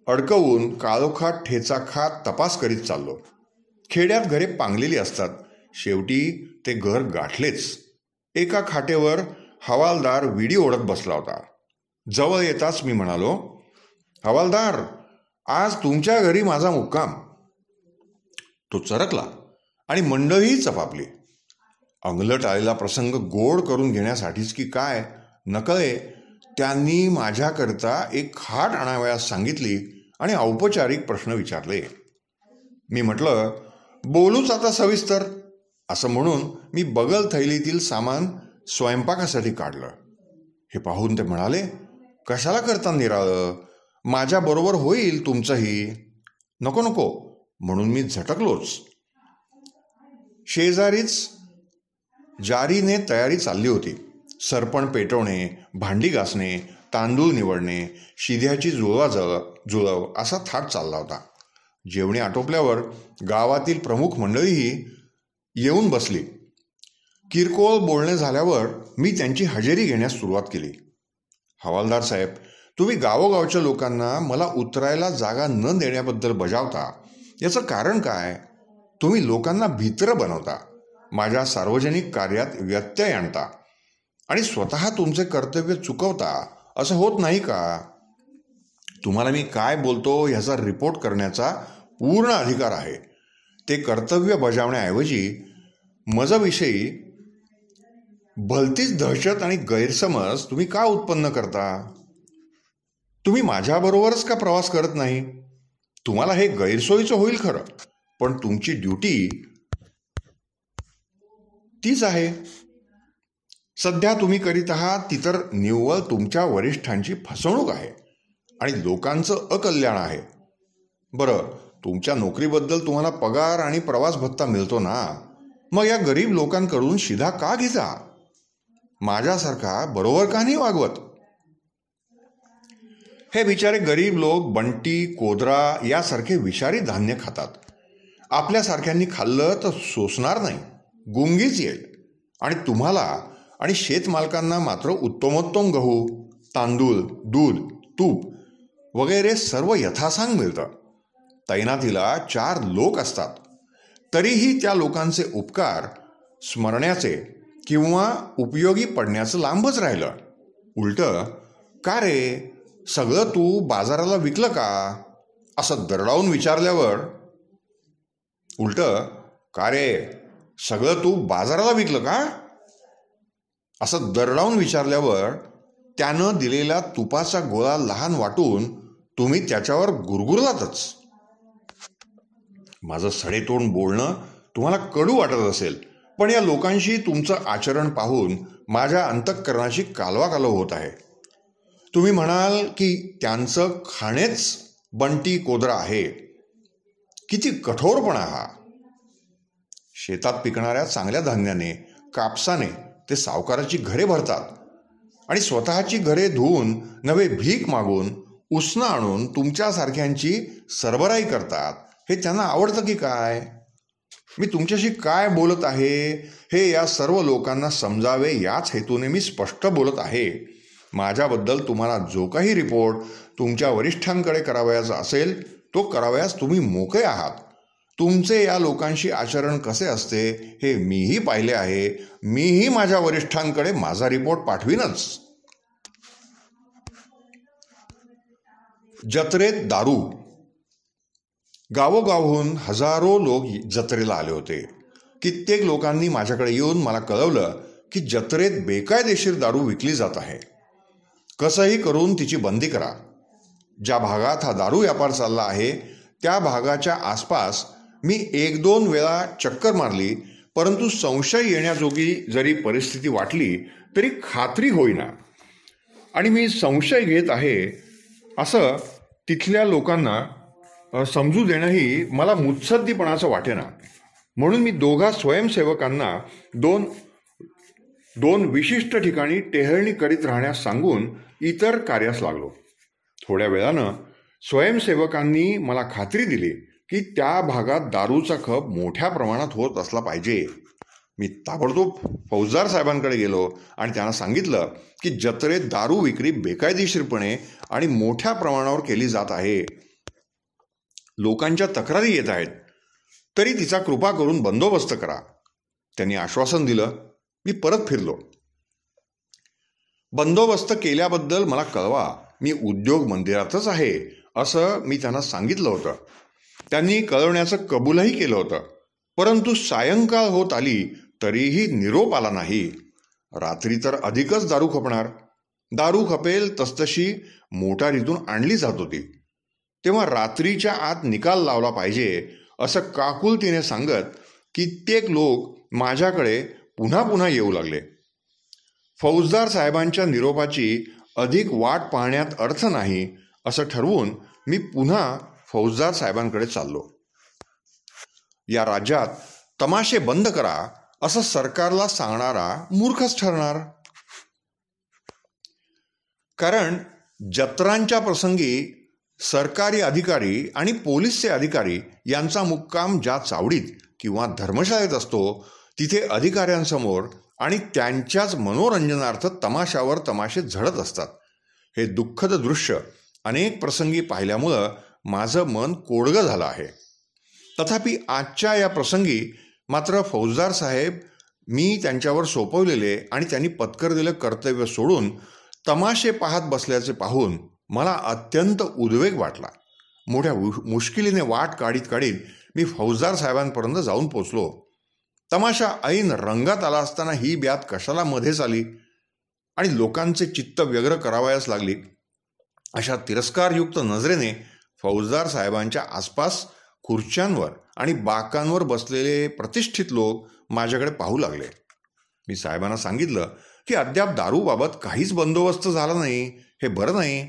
अडकवून काळोखात ठेचा खात तपास करीत चाललो. खेड्यात घरे पांगलेली असतात. शेवटी ते घर गाठलेच. एका खाटेवर हवालदार विडी ओढत बसला होता. जवळ येताच मी म्हणालो, हवालदार, आज तुमच्या घरी माझा मुक्काम. तो चरकला आणि मंडळीही चपापली. अंगलट आलेला प्रसंग गोड करून घेण्यासाठीच की काय नकळे त्यांनी माझ्याकरता एक खाट आणावयास सांगितली आणि औपचारिक प्रश्न विचारले. मी म्हटलं, बोलूच आता सविस्तर. असं म्हणून मी बगल थैलीतील सामान स्वयंपाकासाठी काढलं. हे पाहून ते म्हणाले, कशाला करता निराळं, माझ्याबरोबर होईल तुमचंही. नको नको म्हणून मी झटकलोच. शेजारीच जारीने तयारी चालली होती. सरपण पेटवणे, भांडी घासणे, तांदूळ निवडणे, शिध्याची जुळव असा थाट चालला होता. जेवणी आटोपल्यावर गावातील प्रमुख मंडळीही येऊन बसली. किरकोळ बोलणे झाल्यावर मी त्यांची हजेरी घेण्यास सुरुवात केली. हवालदार साहेब, तुम्ही गावोगावच्या लोकांना मला उतरायला जागा न देण्याबद्दल बजावता. याचं कारण काय? तुम्ही लोकांना भित्र बनवता, माझ्या सार्वजनिक कार्यात व्यत्यय आणता आणि स्वतः तुमचे कर्तव्य चुकवता. असं होत नाही का? तुम्हाला मी काय बोलतो ह्याचा रिपोर्ट करण्याचा पूर्ण अधिकार आहे. ते कर्तव्य बजावण्याऐवजी माझ्याविषयी भलतीच दहशत आणि गैरसमज तुम्ही का उत्पन्न करता? तुम्ही माझ्याबरोबरच का प्रवास करत नाही? तुम्हाला हे गैरसोयीचं होईल खरं, पण तुमची ड्युटी तीच आहे. सध्या तुम्ही करीत आहात ती तर निव्वळ तुमच्या वरिष्ठांची फसवणूक आहे आणि लोकांचं अकल्याण आहे. बरं, तुमच्या नोकरीबद्दल तुम्हाला पगार आणि प्रवास भत्ता मिळतो ना, मग या गरीब लोकांकडून शिधा का घेता? माझ्यासारखा बरोबर का नाही वागवत? हे बिचारे गरीब लोक बंटी, कोदरा यासारखे विषारी धान्य खातात. आपल्यासारख्यांनी खाल्लं तर सोसणार नाही, गुंगीच येईल. आणि तुम्हाला आणि शेतमालकांना मात्र उत्तमोत्तम गहू, तांदूळ, दूध, तूप वगैरे सर्व यथासांग मिळतं. तैनातीला 4 लोक असतात, तरीही त्या लोकांचे उपकार स्मरण्याचे किंवा उपयोगी पडण्याचं लांबच राहिलं. उलटं, का रे सगळं तू बाजाराला विकलं का? असं दरडावून विचारल्यावर का रे सगळं तू बाजाराला विकलं का? असं दरडावून विचारल्यावर त्यानं दिलेला तुपाचा गोळा लहान वाटून तुम्ही त्याच्यावर गुरगुरलातच. माझं सडेतोंड बोलणं तुम्हाला कडू वाटत असेल, पण या लोकांशी तुमचं आचरण पाहून माझ्या अंतःकरणाची कालवाकालव होत आहे. तुम्ही म्हणाल की त्यांचं खाणेच बंटी कोदरा आहे. किती कठोरपणा हा! शेतात पिकणाऱ्या चांगल्या धान्याने, कापसाने ते सावकाराची घरे भरतात आणि स्वतःची घरे धुवून नवे भीक मागून उसनं आणून तुमच्यासारख्यांची सरबराई करतात. हे त्यांना आवडतं की काय? मी तुमच्याशी काय बोलत आहे हे या सर्व लोकांना समजावे याच हेतूने मी स्पष्ट बोलत आहे. माझ्याबद्दल तुम्हाला जो काही रिपोर्ट तुमच्या वरिष्ठांकडे करावयाचा असेल तो करावयास तुम्ही मोकळे आहात. तुमचे या लोकांशी आचरण कसे असते हे मीही पाहिले आहे. मीही माझ्या वरिष्ठांकडे माझा रिपोर्ट पाठवीनच. जत्रेत दारू. गावोगावहून हजारो लोक जत्रेला आले होते. कित्येक लोकांनी माझ्याकडे येऊन मला कळवलं की जत्रेत बेकायदेशीर दारू विकली जात आहे. कसंही करून तिची बंदी करा. ज्या भागात हा दारू व्यापार चालला आहे त्या भागाच्या आसपास मी 1-2 वेळा चक्कर मारली, परंतु संशय येण्याजोगी जरी परिस्थिती वाटली तरी खात्री होईना आणि मी संशय घेत आहे असं तिथल्या लोकांना समजू देणंही मला मुत्सद्दीपणाचं वाटेना. म्हणून मी 2 स्वयंसेवकांना दोन विशिष्ट ठिकाणी टेहळणी करीत राहण्यास सांगून इतर कार्यास लागलो. थोड्या वेळानं स्वयंसेवकांनी मला खात्री दिली की त्या भागात दारूचा खप मोठ्या प्रमाणात होत असला पाहिजे. मी ताबडतोब फौजदार साहेबांकडे गेलो आणि त्यांना सांगितलं की जत्रेत दारू विक्री बेकायदेशीरपणे आणि मोठ्या प्रमाणावर केली जात आहे. लोकांच्या तक्रारी येत आहेत, तरी तिचा कृपा करून बंदोबस्त करा. त्यांनी आश्वासन दिलं. मी परत फिरलो. बंदोबस्त केल्याबद्दल मला कळवा. मी उद्योग मंदिरातच आहे असं मी त्यांना सांगितलं होतं. त्यांनी कळवण्याचं कबूलही केलं होतं. परंतु सायंकाळ होत आली तरीही निरोप आला नाही. रात्री तर अधिकच दारू खपणार. दारू खपेल तसतशी मोटारीतून आणली जात होती. तेव्हा रात्रीच्या आत निकाल लावला पाहिजे असं काकुलतीने सांगत कित्येक लोक माझ्याकडे पुन्हा पुन्हा येऊ लागले. फौजदार साहेबांच्या निरोपाची अधिक वाट पाहण्यात अर्थ नाही असं ठरवून मी पुन्हा फौजदार साहेबांकडे चाललो. या राज्यात तमाशे बंद करा असं सरकारला सांगणारा मूर्खच ठरणार. कारण जत्रांच्या प्रसंगी सरकारी अधिकारी आणि पोलीसचे अधिकारी यांचा मुक्काम ज्या चावडीत किंवा धर्मशाळेत असतो तिथे अधिकाऱ्यांसमोर आणि त्यांच्याच मनोरंजनार्थ तमाशावर तमाशे झडत असतात. हे दुःखद दृश्य अनेक प्रसंगी पाहिल्यामुळं माझं मन कोडगं झालं आहे. तथापि आजच्या या प्रसंगी मात्र फौजदार साहेब मी त्यांच्यावर सोपवलेले आणि त्यांनी पत्करलेलं कर्तव्य सोडून तमाशे पाहत बसल्याचे पाहून मला अत्यंत उद्वेग वाटला. मोठ्या मुश्किलीने वाट काढीत काढीत मी फौजदार साहेबांपर्यंत जाऊन पोचलो. तमाशा ऐन रंगात आला असताना ही ब्यात कशाला मध्येच आली आणि लोकांचे चित्त व्यग्र करावयास लागली. अशा तिरस्कारयुक्त नजरेने फौजदार साहेबांच्या आसपास खुर्च्यांवर आणि बाकांवर बसलेले प्रतिष्ठित लोक माझ्याकडे पाहू लागले. मी साहेबांना सांगितलं की अद्याप दारूबाबत काहीच बंदोबस्त झाला नाही, हे बरं नाही.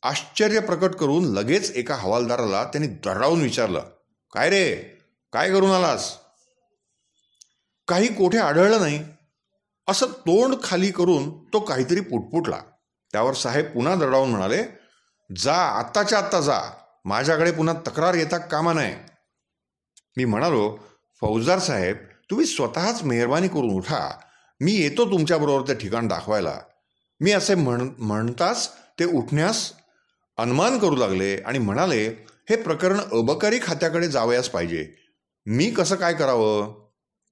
आश्चर्य प्रकट करून लगेच एका हवालदाराला त्यांनी दरावून विचारलं, काय रे, काय करून आलास? काही कोठे आढळलं नाही असं तोंड खाली करून तो काहीतरी पुटपुटला. त्यावर साहेब पुन्हा दडावून म्हणाले, जा, आत्ताच्या आत्ता जा, माझ्याकडे पुन्हा तक्रार येता कामा नये. मी म्हणालो, फौजदार साहेब, तुम्ही स्वतःच मेहरबानी करून उठा, मी येतो तुमच्याबरोबर ते ठिकाण दाखवायला. मी असे म्हणताच ते उठण्यास अनुमान करू लागले आणि म्हणाले, हे प्रकरण अबकारी खात्याकडे जावयास पाहिजे, मी कसं काय करावं?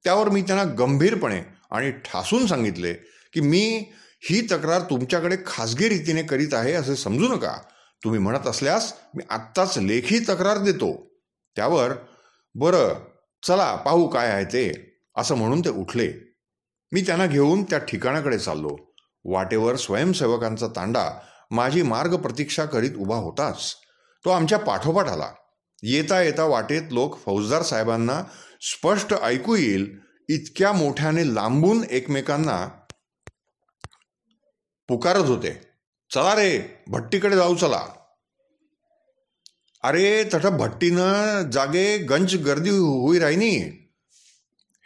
त्यावर मी त्यांना गंभीरपणे आणि ठासून सांगितले की मी ही तक्रार तुमच्याकडे खाजगी रीतीने करीत आहे असे समजू नका. तुम्ही म्हणत असल्यास मी आत्ताच लेखी तक्रार देतो. त्यावर बरं, चला पाहू काय आहे ते, असं म्हणून ते उठले. मी त्यांना घेऊन त्या ठिकाणाकडे चाललो. वाटेवर स्वयंसेवकांचा तांडा माझी मार्ग प्रतीक्षा करीत उभा होताच तो आमच्या पाठोपाठ आला. येता येता वाटेत लोक फौजदार साहेबांना स्पष्ट ऐकू येईल इतक्या मोठ्याने लांबून एकमेकांना पुकारत होते, चला रे, भट्टीकडे जाऊ चला. अरे, तठ भट्टीनं जागे गंज गर्दी होई राहिनी.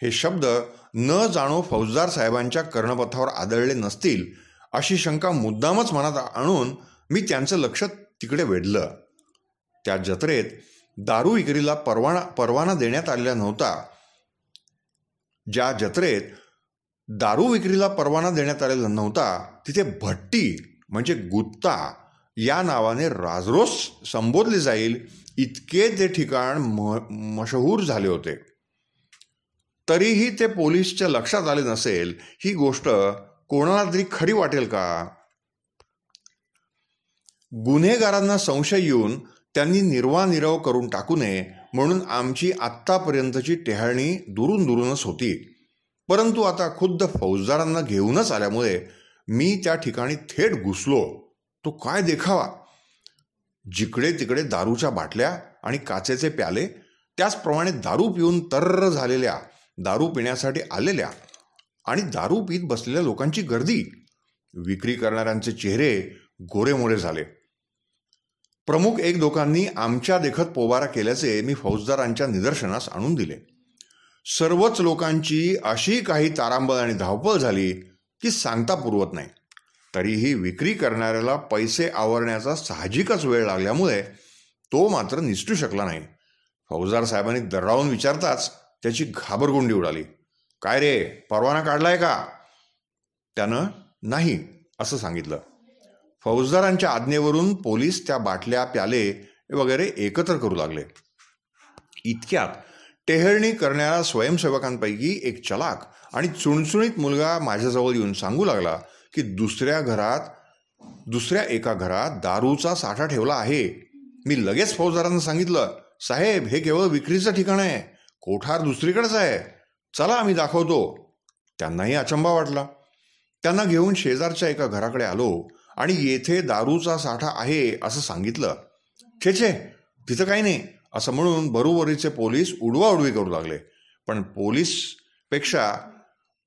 हे शब्द न जाणो फौजदार साहेबांच्या कर्णपथावर आदळले नसतील अशी शंका मुद्दामच मनात आणून मी त्यांचं लक्ष तिकडे वेधलं. त्या जत्रेत दारू विक्रीला परवाना देण्यात आलेला नव्हता. ज्या जत्रेत दारू विक्रीला परवाना देण्यात आलेला नव्हता तिथे भट्टी म्हणजे गुत्ता या नावाने राजरोस संबोधले जाईल इतके ते ठिकाण मशहूर झाले होते. तरीही ते पोलीसच्या लक्षात आले नसेल ही गोष्ट कोणाला तरी खरी वाटेल का? गुन्हेगारांना संशय येऊन त्यांनी निर्वानिरव करून टाकू नये म्हणून आमची आत्तापर्यंतची टेहाळणी दुरूनच होती. परंतु आता खुद्द फौजदारांना घेऊनच आल्यामुळे मी त्या ठिकाणी थेट घुसलो. तो काय देखावा! जिकडे तिकडे दारूच्या बाटल्या आणि काचेचे प्याले, त्याचप्रमाणे दारू पिऊन तर्र झालेल्या, दारू पिण्यासाठी आलेल्या आणि दारू पीत बसलेल्या लोकांची गर्दी. विक्री करणाऱ्यांचे चेहरे गोरेमोरे झाले. प्रमुख एक दोकांनी आमच्या देखत पोबारा केल्याचे मी फौजदारांच्या निदर्शनास आणून दिले. सर्वच लोकांची अशी काही तारांबळ आणि धावपळ झाली की सांगता पुरवत नाही. तरीही विक्री करणाऱ्याला पैसे आवरण्याचा साहजिकच वेळ लागल्यामुळे तो मात्र निसटू शकला नाही. फौजदार साहेबांनी दरावून विचारताच त्याची घाबरगुंडी उडाली. काय रे, परवाना काढलाय का? त्यानं नाही असं सांगितलं. फौजदारांच्या आज्ञेवरून पोलीस त्या बाटल्या, प्याले वगैरे एकत्र करू लागले. इतक्यात टेहळणी करणाऱ्या स्वयंसेवकांपैकी एक चलाक आणि चुणचुणीत मुलगा माझ्याजवळ येऊन सांगू लागला की दुसऱ्या घरात दुसऱ्या एका घरात दारूचा साठा ठेवला आहे. मी लगेच फौजदारांना सांगितलं, साहेब हे केवळ विक्रीचं ठिकाण आहे, कोठार दुसरीकडेच आहे, चला आम्ही दाखवतो. त्यांनाही अचंबा वाटला. त्यांना घेऊन शेजारच्या एका घराकडे आलो आणि येथे दारूचा साठा आहे असं सांगितलं. छे छे, तिथं काही नाही असं म्हणून बरोबरीचे पोलीस उडवाउडवी करू लागले. पण पोलीसपेक्षा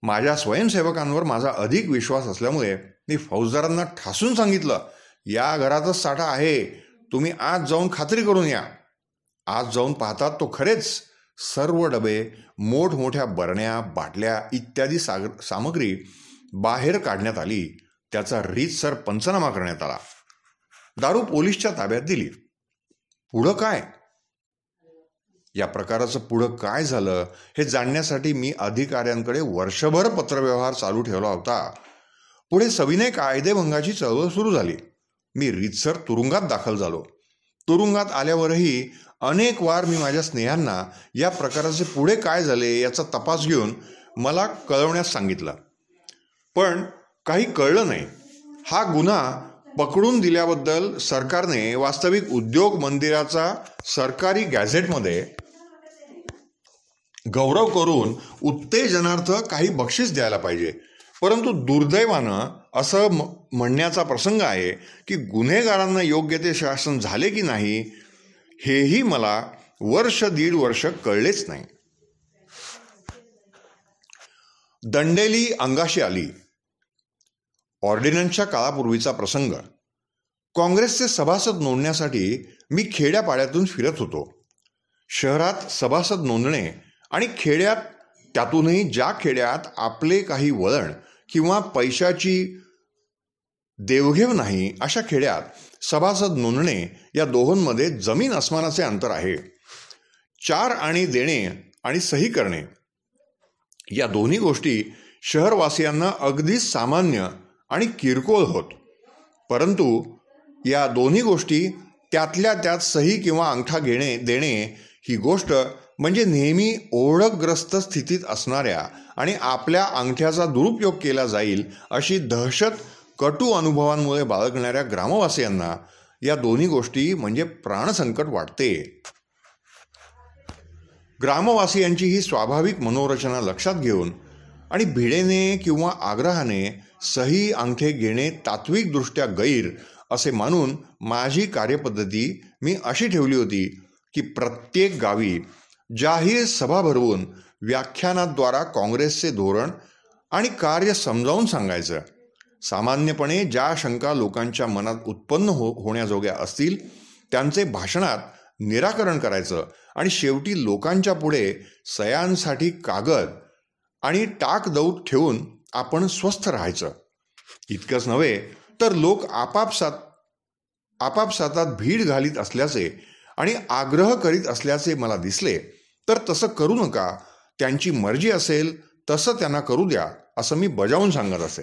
माझ्या स्वयंसेवकांवर माझा अधिक विश्वास असल्यामुळे मी फौजदारांना ठासून सांगितलं, या घरातच साठा आहे, तुम्ही आज जाऊन खात्री करून या. आज जाऊन पाहतात तो खरेच सर्व डबे, मोठमोठ्या बरण्या, बाटल्या इत्यादी सामग्री बाहेर काढण्यात आली. त्याचा रीतसर पंचनामा करण्यात आला. दारू पोलीसच्या ताब्यात दिली. पुढं काय? या प्रकाराचं पुढं काय झालं हे जाणण्यासाठी मी अधिकाऱ्यांकडे वर्षभर पत्रव्यवहार चालू ठेवला होता. पुढे सविनय कायदेभंगाची चळवळ सुरू झाली. मी रीतसर तुरुंगात दाखल झालो. तुरुंगात आल्यावरही अनेक वार मी माझ्या स्नेहांना या प्रकाराचे पुढे काय झाले याचा तपास घेऊन मला कळवण्यास सांगितलं. पण काही कळलं नाही. हा गुन्हा पकडून दिल्याबद्दल सरकारने वास्तविक उद्योग मंदिराचा सरकारी गॅझेटमध्ये गौरव करून उत्तेजनार्थ काही बक्षीस द्यायला पाहिजे. परंतु दुर्दैवानं असं म्हणण्याचा प्रसंग आहे की गुन्हेगारांना योग्य ते शासन झाले की नाही हेही मला दीड वर्ष कळलेच नाही. दंडेली अंगाशी आली. ऑर्डिनन्सच्या काळापूर्वीचा प्रसंग. काँग्रेसचे सभासद नोंदण्यासाठी मी खेड्यापाड्यातून फिरत होतो. शहरात सभासद नोंदणे आणि खेड्यात, त्यातूनही ज्या खेड्यात आपले काही वळण किंवा पैशाची देवघेव नाही अशा खेड्यात सभासद नोंदणे या दोहोंमध्ये जमीन अस्मानाचे अंतर आहे. 4 आणे देणे आणि सही करणे या दोन्ही गोष्टी शहरवासियांना अगदी सामान्य आणि किरकोळ होत. परंतु या दोन्ही गोष्टी त्यातल्या त्यात सही किंवा अंगठा देणे ही गोष्ट म्हणजे नेहमी ओळखग्रस्त स्थितीत असणाऱ्या आणि आपल्या अंगठ्याचा दुरुपयोग केला जाईल अशी दहशत कटू अनुभवांमुळे बाळगणाऱ्या ग्रामवासियांना या दोन्ही गोष्टी म्हणजे प्राणसंकट वाटते. ग्रामवासियांची ही स्वाभाविक मनोरचना लक्षात घेऊन आणि भिडेने किंवा आग्रहाने सही अंगठे घेणे तात्विकदृष्ट्या गैर असे मानून माझी कार्यपद्धती मी अशी ठेवली होती की प्रत्येक गावी जाहीर सभा भरवून व्याख्यानाद्वारा काँग्रेसचे धोरण आणि कार्य समजावून सांगायचं. सामान्यपणे ज्या शंका लोकांच्या मनात उत्पन्न होण्याजोग्या असतील त्यांचे भाषणात निराकरण करायचं आणि शेवटी लोकांच्या पुढे सह्यांसाठी कागद आणि टाकदौत ठेवून आपण स्वस्थ राहायचं. इतकंच नव्हे तर लोक आपापसातात भीड घालीत असल्याचे आणि आग्रह करीत असल्याचे मला दिसले तर तसं करू नका, त्यांची मर्जी असेल तसं त्यांना करू द्या असं मी बजावून सांगत असे.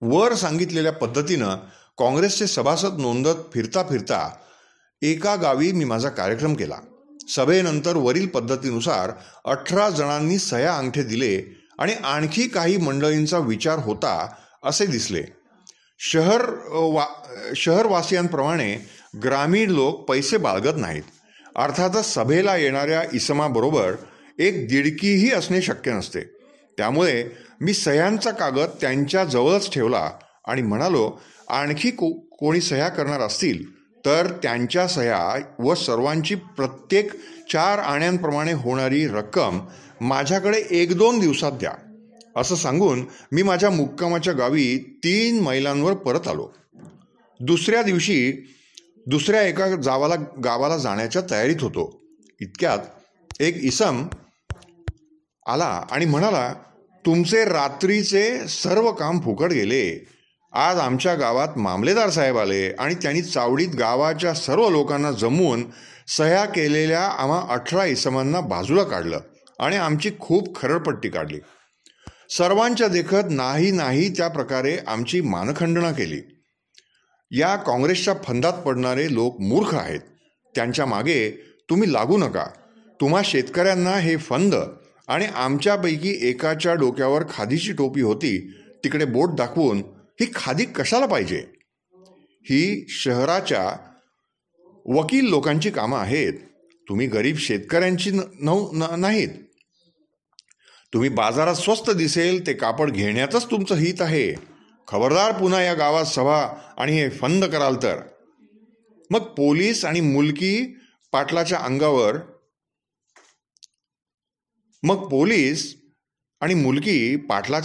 वर सांगितलेल्या पद्धतीनं काँग्रेसचे सभासद नोंदत फिरता फिरता एका गावी मी माझा कार्यक्रम केला. सभेनंतर वरील पद्धतीनुसार 18 जणांनी सह्या अंगठे दिले आणि आणखी काही मंडळींचा विचार होता असे दिसले. शहरवासियांप्रमाणे ग्रामीण लोक पैसे बाळगत नाहीत. अर्थातच सभेला येणाऱ्या इसमाबरोबर एक दिडकीही असणे शक्य नसते. त्यामुळे मी सह्यांचा कागद त्यांच्या जवळच ठेवला आणि म्हणालो, आणखी कोणी सह्या करणार असतील तर त्यांच्या सह्या व सर्वांची प्रत्येक 4 आण्यांप्रमाणे होणारी रक्कम माझ्याकडे 1-2 दिवसात द्या असं सांगून मी माझ्या मुक्कामाच्या गावी 3 मैलांवर परत आलो. दुसऱ्या दिवशी दुसऱ्या एका गावाला जाण्याच्या तयारीत होतो. इतक्यात एक इसम आला आणि म्हणाला, तुमचे रात्रीचे सर्व काम फुकट गेले. आज आमच्या गावात मामलेदार साहेब आले आणि त्यांनी चावडीत गावाच्या सर्व लोकांना जमवून सह्या केलेल्या आम्हा 18 इसमांना बाजूला काढलं आणि आमची खूप खरडपट्टी काढली. सर्वांच्या देखत नाही त्या प्रकारे आमची मानखंडणा केली. या काँग्रेसच्या फंदात पडणारे लोक मूर्ख आहेत. त्यांच्या मागे तुम्ही लागू नका. तुम्हा शेतकऱ्यांना हे फंद आणि आमच्यापैकी एकाच्या डोक्यावर खादीची टोपी होती तिकडे बोट दाखवून ही खादी कशाला पाहिजे? ही शहराच्या वकील लोकांची कामं आहेत. तुम्ही गरीब शेतकऱ्यांची नाहीत. तुम्ही बाजारात स्वस्त दिसेल ते कापड घेण्यातच तुमचं हित आहे. खबरदार पुन्हा या गावात सभा आणि हे फंद कराल तर. मग पोलीस आणि मुलकी पाटलाच्या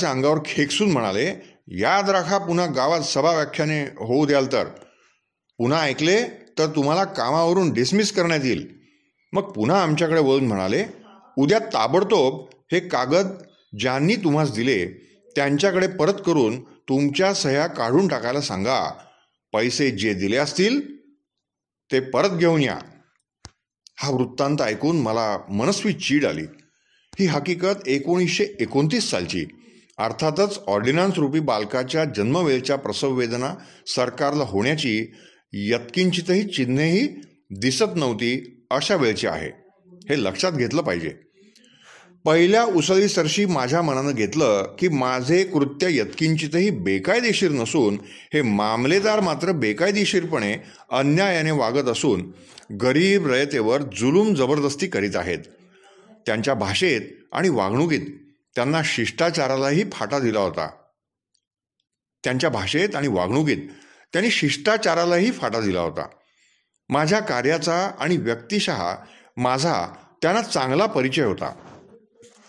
अंगावर खेकसून म्हणाले, याद राखा पुन्हा गावात सभा व्याख्याने होऊ द्याल तर. पुन्हा ऐकले तर तुम्हाला कामावरून डिसमिस करण्यात येईल. मग पुन्हा आमच्याकडे वळून म्हणाले, उद्या ताबडतोब हे कागद ज्यांनी तुम्हास दिले त्यांच्याकडे परत करून तुमच्या सह्या काढून टाकायला सांगा. पैसे जे दिले असतील ते परत घेऊन या. हा वृत्तांत ऐकून मला मनस्वी चीड आली. ही हकीकत 1929 सालची. अर्थातच ऑर्डिनन्स रूपी बालकाच्या जन्मवेळच्या प्रसववेदना सरकारला होण्याची यत्किंचितही चिन्हेही दिसत नव्हती अशा वेळची आहे. हे लक्षात घेतलं पाहिजे. पहिल्या उसळीसरशी माझ्या मनानं घेतलं की माझे कृत्य यत्किंचितही बेकायदेशीर नसून हे मामलेदार मात्र बेकायदेशीरपणे अन्यायाने वागत असून गरीब रयतेवर जुलूम जबरदस्ती करीत आहेत. त्यांच्या भाषेत आणि वागणुकीत त्यांना शिष्टाचारालाही फाटा दिला होता. त्यांनी शिष्टाचारालाही फाटा दिला होता. माझ्या कार्याचा आणि व्यक्तिशः माझा त्यांना चांगला परिचय होता.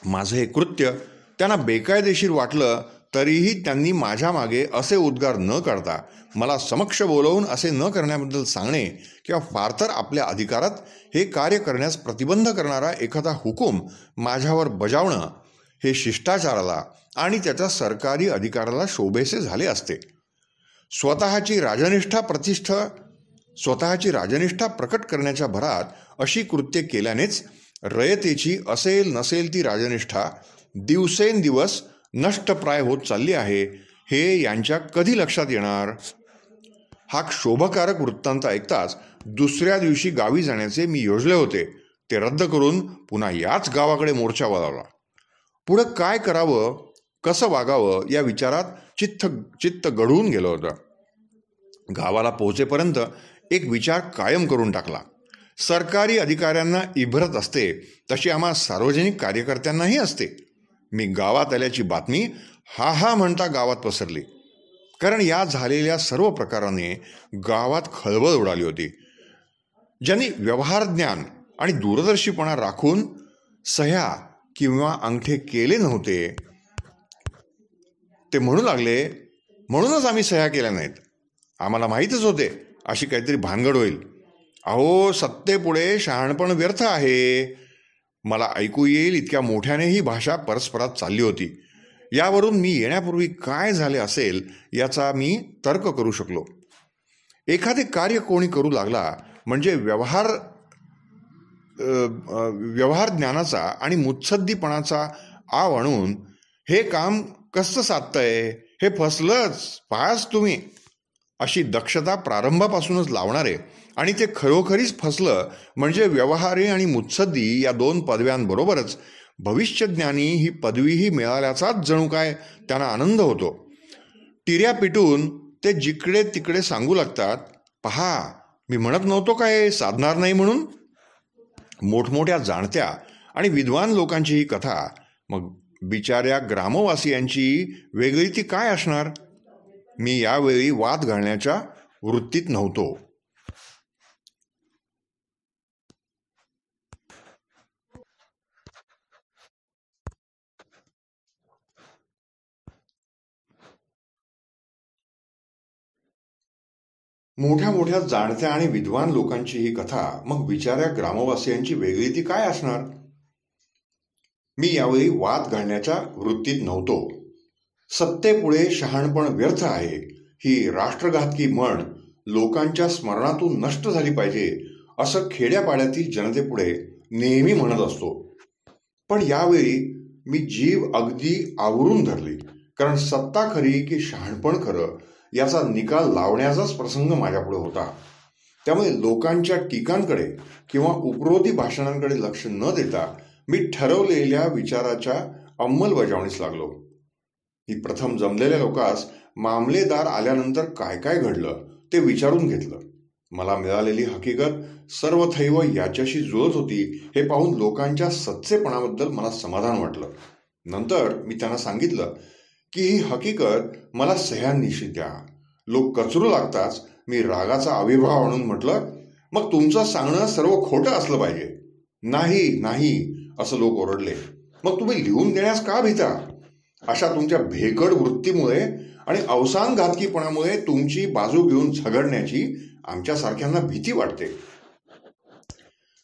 माझं हे कृत्य त्यांना बेकायदेशीर वाटलं तरीही त्यांनी माझ्या मागे असे उद्गार न काढता मला समक्ष बोलवून असे न करण्याबद्दल सांगणे किंवा फार तर आपल्या अधिकारात हे कार्य करण्यास प्रतिबंध करणारा एखादा हुकूम माझ्यावर बजावणं हे शिष्टाचाराला आणि त्याच्या सरकारी अधिकाराला शोभेसे झाले असते. स्वतःची राजनिष्ठा प्रकट करण्याच्या भरात अशी कृत्ये केल्यानेच रयतेची असेल नसेल ती राजनिष्ठा दिवसेंदिवस नष्टप्राय होत चालली आहे हे यांच्या कधी लक्षात येणार? हा क्षोभकारक वृत्तांत ऐकताच दुसऱ्या दिवशी गावी जाण्याचे मी योजले होते ते रद्द करून पुन्हा याच गावाकडे मोर्चा वळवला. पुढं काय करावं, कसं वागावं या विचारात चित्त गढून गेलं होतं. गावाला पोहोचेपर्यंत एक विचार कायम करून टाकला. सरकारी अधिकाऱ्यांना इभरत असते तशी आम्हा सार्वजनिक कार्यकर्त्यांनाही असते. मी गावात आल्याची बातमी हा म्हणता गावात पसरली. कारण या झालेल्या सर्व प्रकाराने गावात खळबळ उडाली होती. ज्यांनी व्यवहार ज्ञान आणि दूरदर्शीपणा राखून सह्या किंवा अंगठे केले नव्हते ते म्हणू लागले, म्हणूनच आम्ही सह्या केल्या नाहीत. आम्हाला माहीतच होते अशी काहीतरी भानगड होईल. अहो, सत्तेपुढे शहाणपण व्यर्थ आहे. मला ऐकू येईल इतक्या मोठ्याने ही भाषा परस्परात चालली होती. यावरून मी येण्यापूर्वी काय झाले असेल याचा मी तर्क करू शकलो. एखादे कार्य कोणी करू लागला म्हणजे व्यवहार ज्ञानाचा आणि मुत्सद्दीपणाचा आव आणून हे काम कसं साधतंय, हे फसलंच पाहाच तुम्ही, अशी दक्षता प्रारंभापासूनच लावणारे आणि ते खरोखरीच फसलं म्हणजे व्यवहारी आणि मुत्सद्दी या दोन पदव्यांबरोबरच भविष्यज्ञानी ही पदवीही मिळाल्याचाच जणू काय त्यांना आनंद होतो. टिऱ्या पिटून ते जिकडे तिकडे सांगू लागतात, पहा मी म्हणत नव्हतो काय साधणार नाही म्हणून. मोठमोठ्या जाणत्या आणि विद्वान लोकांची ही कथा, मग बिचाऱ्या ग्रामवासियांची वेगळी ती काय असणार? मी यावेळी वाद घालण्याच्या वृत्तीत नव्हतो. मोठ्या मोठ्या जाणत्या आणि विद्वान लोकांची ही कथा, मग बिचाऱ्या ग्रामवासियांची वेगळी ती काय असणार? मी यावेळी वाद घालण्याच्या वृत्तीत नव्हतो. सत्तेपुढे शहाणपण व्यर्थ आहे ही राष्ट्रघातकी म्हण लोकांच्या स्मरणातून नष्ट झाली पाहिजे असं खेड्यापाड्यातील जनतेपुढे नेहमी म्हणत असतो. पण यावेळी मी जीभ अगदी आवरून धरली. कारण सत्ता खरी की शहाणपण खरं याचा निकाल लावण्याचाच प्रसंग माझ्यापुढे होता. त्यामुळे लोकांच्या टीकांकडे किंवा उपरोधी भाषणांकडे लक्ष न देता मी ठरवलेल्या विचाराच्या अंमलबजावणीस लागलो. मी प्रथम जमलेल्या लोकांस मामलेदार आल्यानंतर काय काय घडलं ते विचारून घेतलं. मला मिळालेली हकीकत सर्वथैव याच्याशी जुळत होती हे पाहून लोकांच्या सच्चेपणाबद्दल मला समाधान वाटलं. नंतर मी त्यांना सांगितलं की ही हकीकत मला सह्यांनीशी द्या. लोक कचरू लागताच मी रागाचा आविर्भाव आणून म्हटलं, मग तुमचं सांगणं सर्व खोटं असलं पाहिजे. नाही नाही असं लोक ओरडले. मग तुम्ही लिहून देण्यास का भीता? अशा तुमच्या भेकड वृत्तीमुळे आणि अवसानघातकीपणामुळे तुमची बाजू घेऊन झगडण्याची आमच्यासारख्यांना भीती वाटते.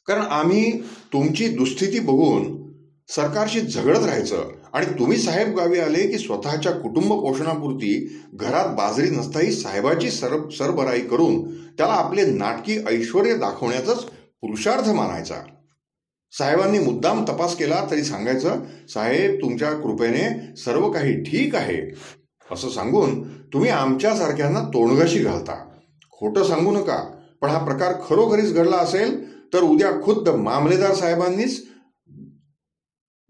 कारण आम्ही तुमची दुस्थिती बघून सरकारशी झगडत राहायचं आणि तुम्ही साहेब गावी आले की स्वतःच्या कुटुंब पोषणापुरती घरात बाजरी नसताही साहेबाची सरबराई करून त्याला आपले नाटकी ऐश्वर्य दाखवण्याचाच पुरुषार्थ मानायचा. साहेबांनी मुद्दाम तपास केला तरी सांगायचं, साहेब तुमच्या कृपेने सर्व काही ठीक आहे असं सांगून तुम्ही आमच्यासारख्यांना तोंडघशी घालता. खोटं सांगू नका, पण हा प्रकार खरोखरीच घडला असेल तर उद्या खुद्द मामलेदार साहेबांनीच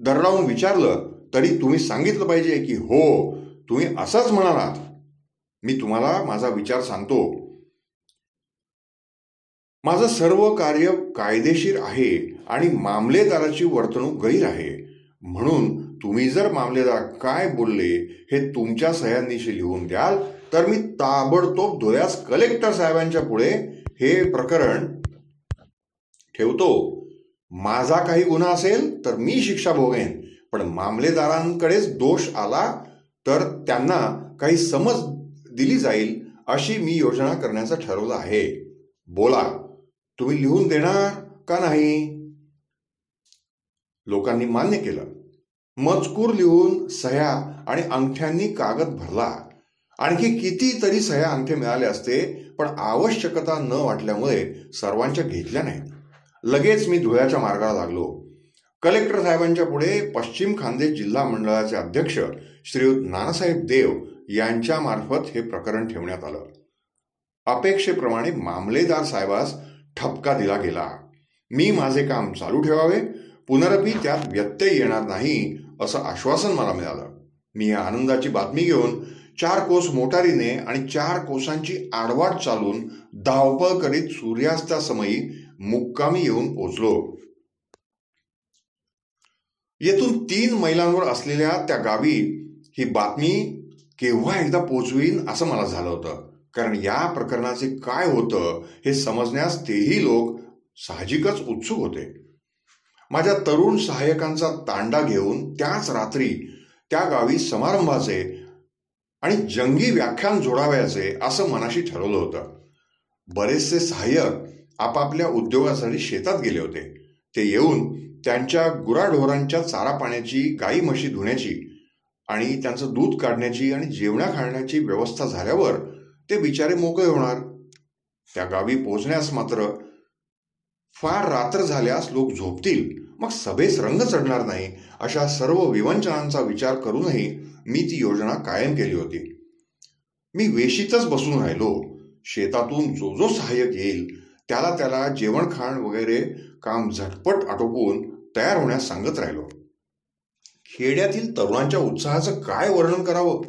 दरडावून विचारलं तरी तुम्ही सांगितलं पाहिजे की हो तुम्ही असंच म्हणालात. मी तुम्हाला माझा विचार सांगतो. माझं सर्व कार्य कायदेशीर आहे आणि मामलेदाराची वर्तणूक गैर आहे. म्हणून तुम्ही जर मामलेदार काय बोलले हे तुमच्या सह्यांनीशी लिहून द्याल तर मी ताबडतोब धुळ्यास कलेक्टर साहेबांच्या पुढे हे प्रकरण ठेवतो. माझा काही गुन्हा असेल तर मी शिक्षा भोगेन, पण मामलेदारांकडेच दोष आला तर त्यांना काही समज दिली जाईल अशी मी योजना करण्याचं ठरवलं आहे. बोला, तुम्ही लिहून देणार का नाही? लोकांनी मान्य केलं. मजकूर लिहून सह्या आणि अंगठ्यांनी कागद भरला. आणखी कितीतरी सह्या अंगठे मिळाले असते, पण आवश्यकता न वाटल्यामुळे सर्वांच्या घेतल्या नाहीत. लगेच मी धुळ्याच्या मार्गाला लागलो. कलेक्टर साहेबांच्या पुढे पश्चिम खानदेश जिल्हा मंडळाचे अध्यक्ष श्रीयुत नानासाहेब देव यांच्या मार्फत हे प्रकरण ठेवण्यात आलं. अपेक्षेप्रमाणे मामलेदार साहेबास ठपका दिला गेला. मी माझे काम चालू ठेवावे, पुनरपी त्यात व्यत्यय येणार नाही असं आश्वासन मला मिळालं. मी या आनंदाची बातमी घेऊन 4 कोस मोटारीने आणि 4 कोसांची आडवाट चालून धावपळ करीत सूर्यास्तासमयी मुक्कामी येऊन पोचलो. येथून 3 मैलांवर असलेल्या त्या गावी ही बातमी केव्हा एकदा पोचवीन असं मला झालं होतं. कारण या प्रकरणाचे काय होतं हे समजण्यास तेही लोक साहजिकच उत्सुक होते. माझ्या तरुण सहाय्यकांचा तांडा घेऊन त्याच रात्री त्या गावी समारंभाचे आणि जंगी व्याख्यान जोडावयाचे असं मनाशी ठरवलं होतं. बरेचसे सहाय्यक आपापल्या उद्योगासाठी शेतात गेले होते. ते येऊन त्यांच्या गुराढोरांच्या चारा पाण्याची, गाई म्हशी धुण्याची आणि त्यांचं दूध काढण्याची आणि जेवणा खाण्याची व्यवस्था झाल्यावर ते बिचारे मोकळे होणार. त्या गावी पोहोचण्यास मात्र फार रात्र झाल्यास लोक झोपतील, मग सभेस रंग चढणार नाही अशा सर्व विवंचनांचा विचार करूनही मी ती योजना कायम केली होती. मी वेशीतच बसून राहिलो. शेतातून जो जो सहाय्यक येईल त्याला जेवण खाण वगैरे काम झटपट आटोपून तयार होण्यास सांगत राहिलो. खेड्यातील तरुणांच्या उत्साहाचं काय वर्णन करावं.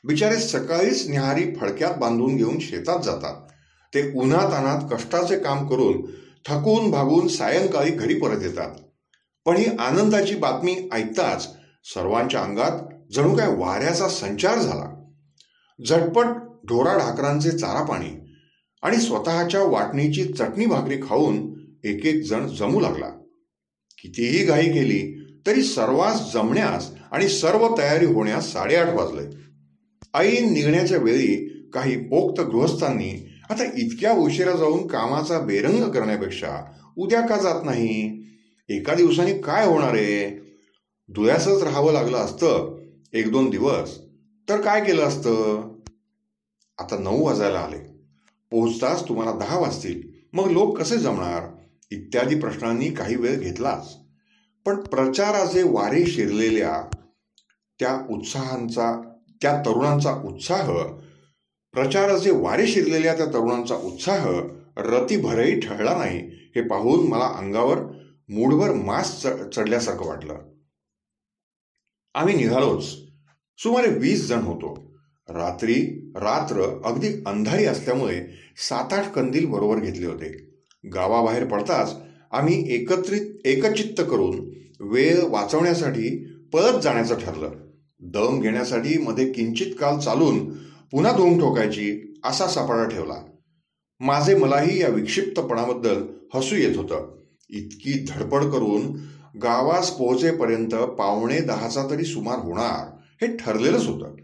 बिचारे सकाळीच न्याहारी फडक्यात बांधून घेऊन शेतात जातात. ते उन्हातान्हात कष्टाचे काम करून थकून भागून सायंकाळी घरी परत येतात. पण ही आनंदाची बातमी ऐकताच सर्वांच्या अंगात जणू काय वाऱ्याचा संचार झाला. झटपट ढोराढाकरांचे चारा पाणी आणि स्वतःच्या वाटणीची चटणी भाकरी खाऊन एक एक जण जमू लागला. कितीही घाई केली तरी सर्वांस जमण्यास आणि सर्व तयारी होण्यास 8:30 वाजले. ऐन निघण्याच्या वेळी काही पोक्त गृहस्थांनी आता इतक्या उशिरा जाऊन कामाचा बेरंग करण्यापेक्षा उद्या का जात नाही, एका दिवसाने काय होणार आहे, धुळ्यासच राहावं लागलं असतं 1-2 दिवस तर काय केलं असतं. आता 9 वाजायला आले, पोहोचताच तुम्हाला 10 वाजतील, मग लोक कसे जमणार इत्यादी प्रश्नांनी काही वेळ घेतलाच. पण प्रचाराचे वारे शिरलेल्या त्या तरुणांचा उत्साह रतीभरही ठळला नाही हे पाहून मला अंगावर मूठभर मास चढल्यासारखं वाटलं. आम्ही निघालोच. सुमारे 20 जण होतो. रात्र अगदी अंधारी असल्यामुळे 7-8 कंदील बरोबर घेतले होते. गावाबाहेर पडताच आम्ही एकचित्त करून वेळ वाचवण्यासाठी पळत जाण्याचं ठरलं. दम घेण्यासाठी मध्ये किंचित काल चालून पुन्हा धूम ठोकायची असा सपाटा ठेवला. मलाही या विक्षिप्तपणाबद्दल हसू येत होतं. इतकी धडपड करून गावास पोहोचेपर्यंत 9:45 तरी सुमार होणार हे ठरलेलंच होतं.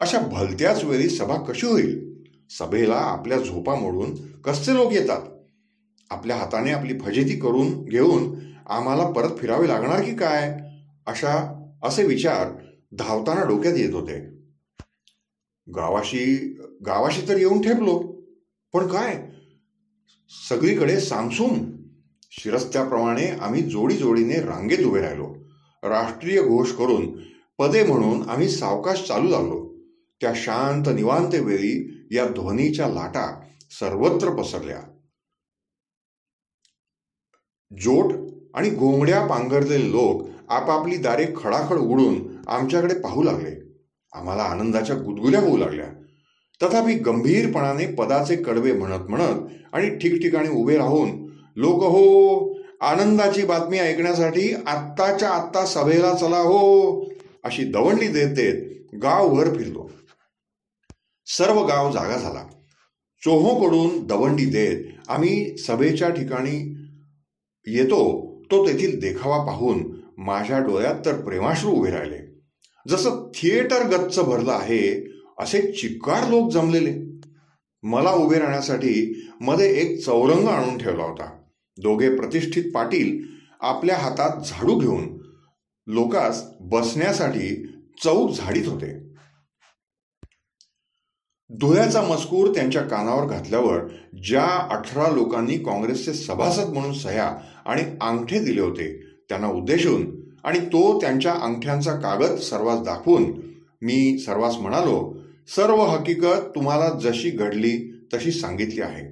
अशा भलत्याच वेळी सभा कशी होईल? सभेला आपल्या झोपा मोडून कसले लोक येतात? आपल्या हाताने आपली फजिती करून घेऊन आम्हाला परत फिरावे लागणार की काय? असे विचार धावताना डोक्यात येत होते. गावाशी तर येऊन ठेपलो, पण काय? सगळीकडे सामसूम. शिरस्त्याप्रमाणे आम्ही जोडीने रांगेत उभे राहिलो. राष्ट्रीय घोष करून पदे म्हणून आम्ही सावकाश चालू लागलो. त्या शांत निवांत वेळी या ध्वनीच्या लाटा सर्वत्र पसरल्या. जोट आणि घोंगड्या पांघरलेले लोक आपापली दारे खडाखड उघडून आमच्याकडे पाहू लागले. आम्हाला आनंदाच्या गुदगुल्या होऊ लागल्या. तथापि गंभीरपणाने पदाचे कडवे म्हणत आणि ठिकठिकाणी उभे राहून लोक हो, आनंदाची बातमी ऐकण्यासाठी आत्ताच्या आत्ता सभेला चला हो, अशी दवंडी देत गावभर फिरलो. सर्व गाव जागा झाला. चोहोकडून दवंडी देत आम्ही सभेच्या ठिकाणी येतो तो तेथील देखावा पाहून माझ्या डोळ्यात तर प्रेमाश्रू उभे राहिले. जसं थिएटर गच्च भरलं आहे असे चिक्कार लोक जमलेले. मला उभे राहण्यासाठी मध्ये एक चौरंग आणून ठेवला होता. दोघे प्रतिष्ठित पाटील आपल्या हातात झाडू घेऊन लोकास बसण्यासाठी चौक झाडीत होते. धुळ्याचा मजकूर त्यांच्या कानावर घातल्यावर ज्या 18 लोकांनी काँग्रेसचे सभासद म्हणून सह्या आणि अंगठे दिले होते त्यांना उद्देशून आणि तो त्यांच्या अंगठ्यांचा कागद सर्वांस दाखवून मी सर्वांस म्हणालो, सर्व हकीकत तुम्हाला जशी घडली तशी सांगितली आहे.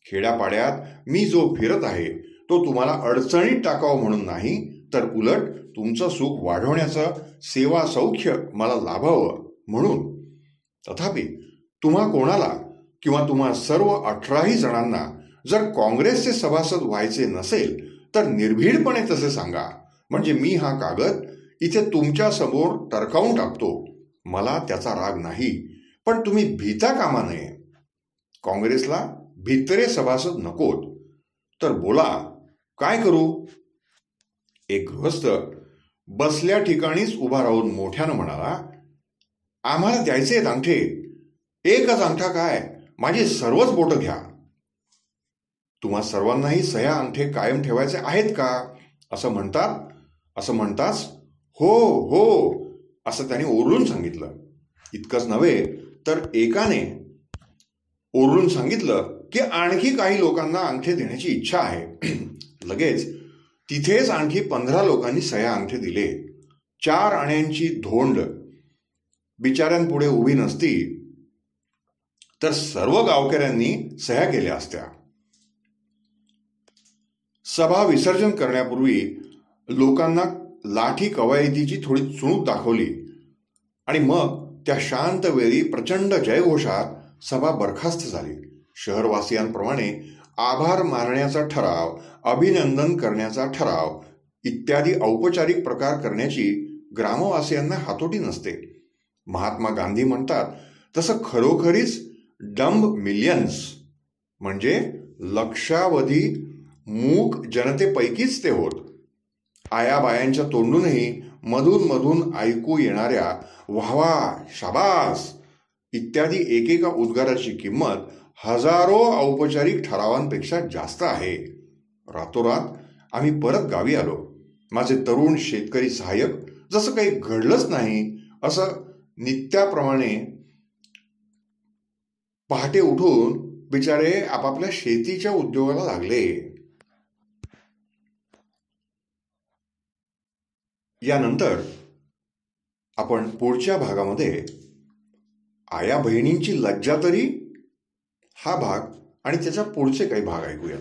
खेड्यापाड्यात मी जो फिरत आहे तो तुम्हाला अडचणीत टाकावं म्हणून नाही, तर उलट तुमचं सुख वाढवण्याचं सेवा सौख्य मला लाभावं म्हणून. तथापि तुम्हा कोणाला किंवा तुम्हा सर्व 18 जणांना जर काँग्रेसचे सभासद व्हायचे नसेल तर निर्भीडपणे तसे सांगा, म्हणजे मी हा कागद इथे तुमच्या समोर टरकावून टाकतो. मला त्याचा राग नाही, पण तुम्ही भीता कामा नये. काँग्रेसला भित्रे सभासद नकोत. तर बोला, काय करू? एक गृहस्थ बसल्या ठिकाणीच उभा राहून मोठ्यानं म्हणाला, आम्हाला द्यायचे आहेत अंगठे. एकच अंगठा काय, माझी सर्वच बोटं घ्या. तुम्हा सर्वांनाही सह्या अंगठे कायम ठेवायचे आहेत का? असं म्हणताच हो हो असं त्याने ओरडून सांगितलं. इतकंच नव्हे तर एकाने ओरडून सांगितलं की आणखी काही लोकांना अंगठे देण्याची इच्छा आहे. लगेच तिथेच आणखी 15 लोकांनी सह्या अंगठे दिले. 4 आण्यांची धोंड बिचाऱ्यांपुढे उभी नसती तर सर्व गावकऱ्यांनी सह्या केल्या असत्या. सभा विसर्जन करण्यापूर्वी लोकांना लाठी कवायतीची थोडी चुणूक दाखवली आणि मग त्या शांत वेळी प्रचंड जयघोषात सभा बरखास्त झाली. शहरवासियांप्रमाणे आभार मानण्याचा ठराव, अभिनंदन करण्याचा ठराव इत्यादी औपचारिक प्रकार करण्याची ग्रामवासियांना हातोटी नसते. महात्मा गांधी म्हणतात तसं खरोखरीच डंब मिलियन्स म्हणजे लक्षावधी मूक जनतेपैकीच ते होत. आयाबायांच्या तोंडूनही मधून ऐकू येणाऱ्या वाहवा, शाबास इत्यादी एकेका उद्गाराची किंमत हजारो औपचारिक ठरावांपेक्षा जास्त आहे. रातोरात आम्ही परत गावी आलो. माझे तरुण शेतकरी सहाय्यक जसं काही घडलंच नाही असं नित्याप्रमाणे पहाटे उठून बिचारे आपापल्या शेतीच्या उद्योगाला लागले. यानंतर आपण पुढच्या भागामध्ये आया बहिणींची लज्जा तरी हा भाग आणि त्याच्या पुढचे काही भाग ऐकूयात.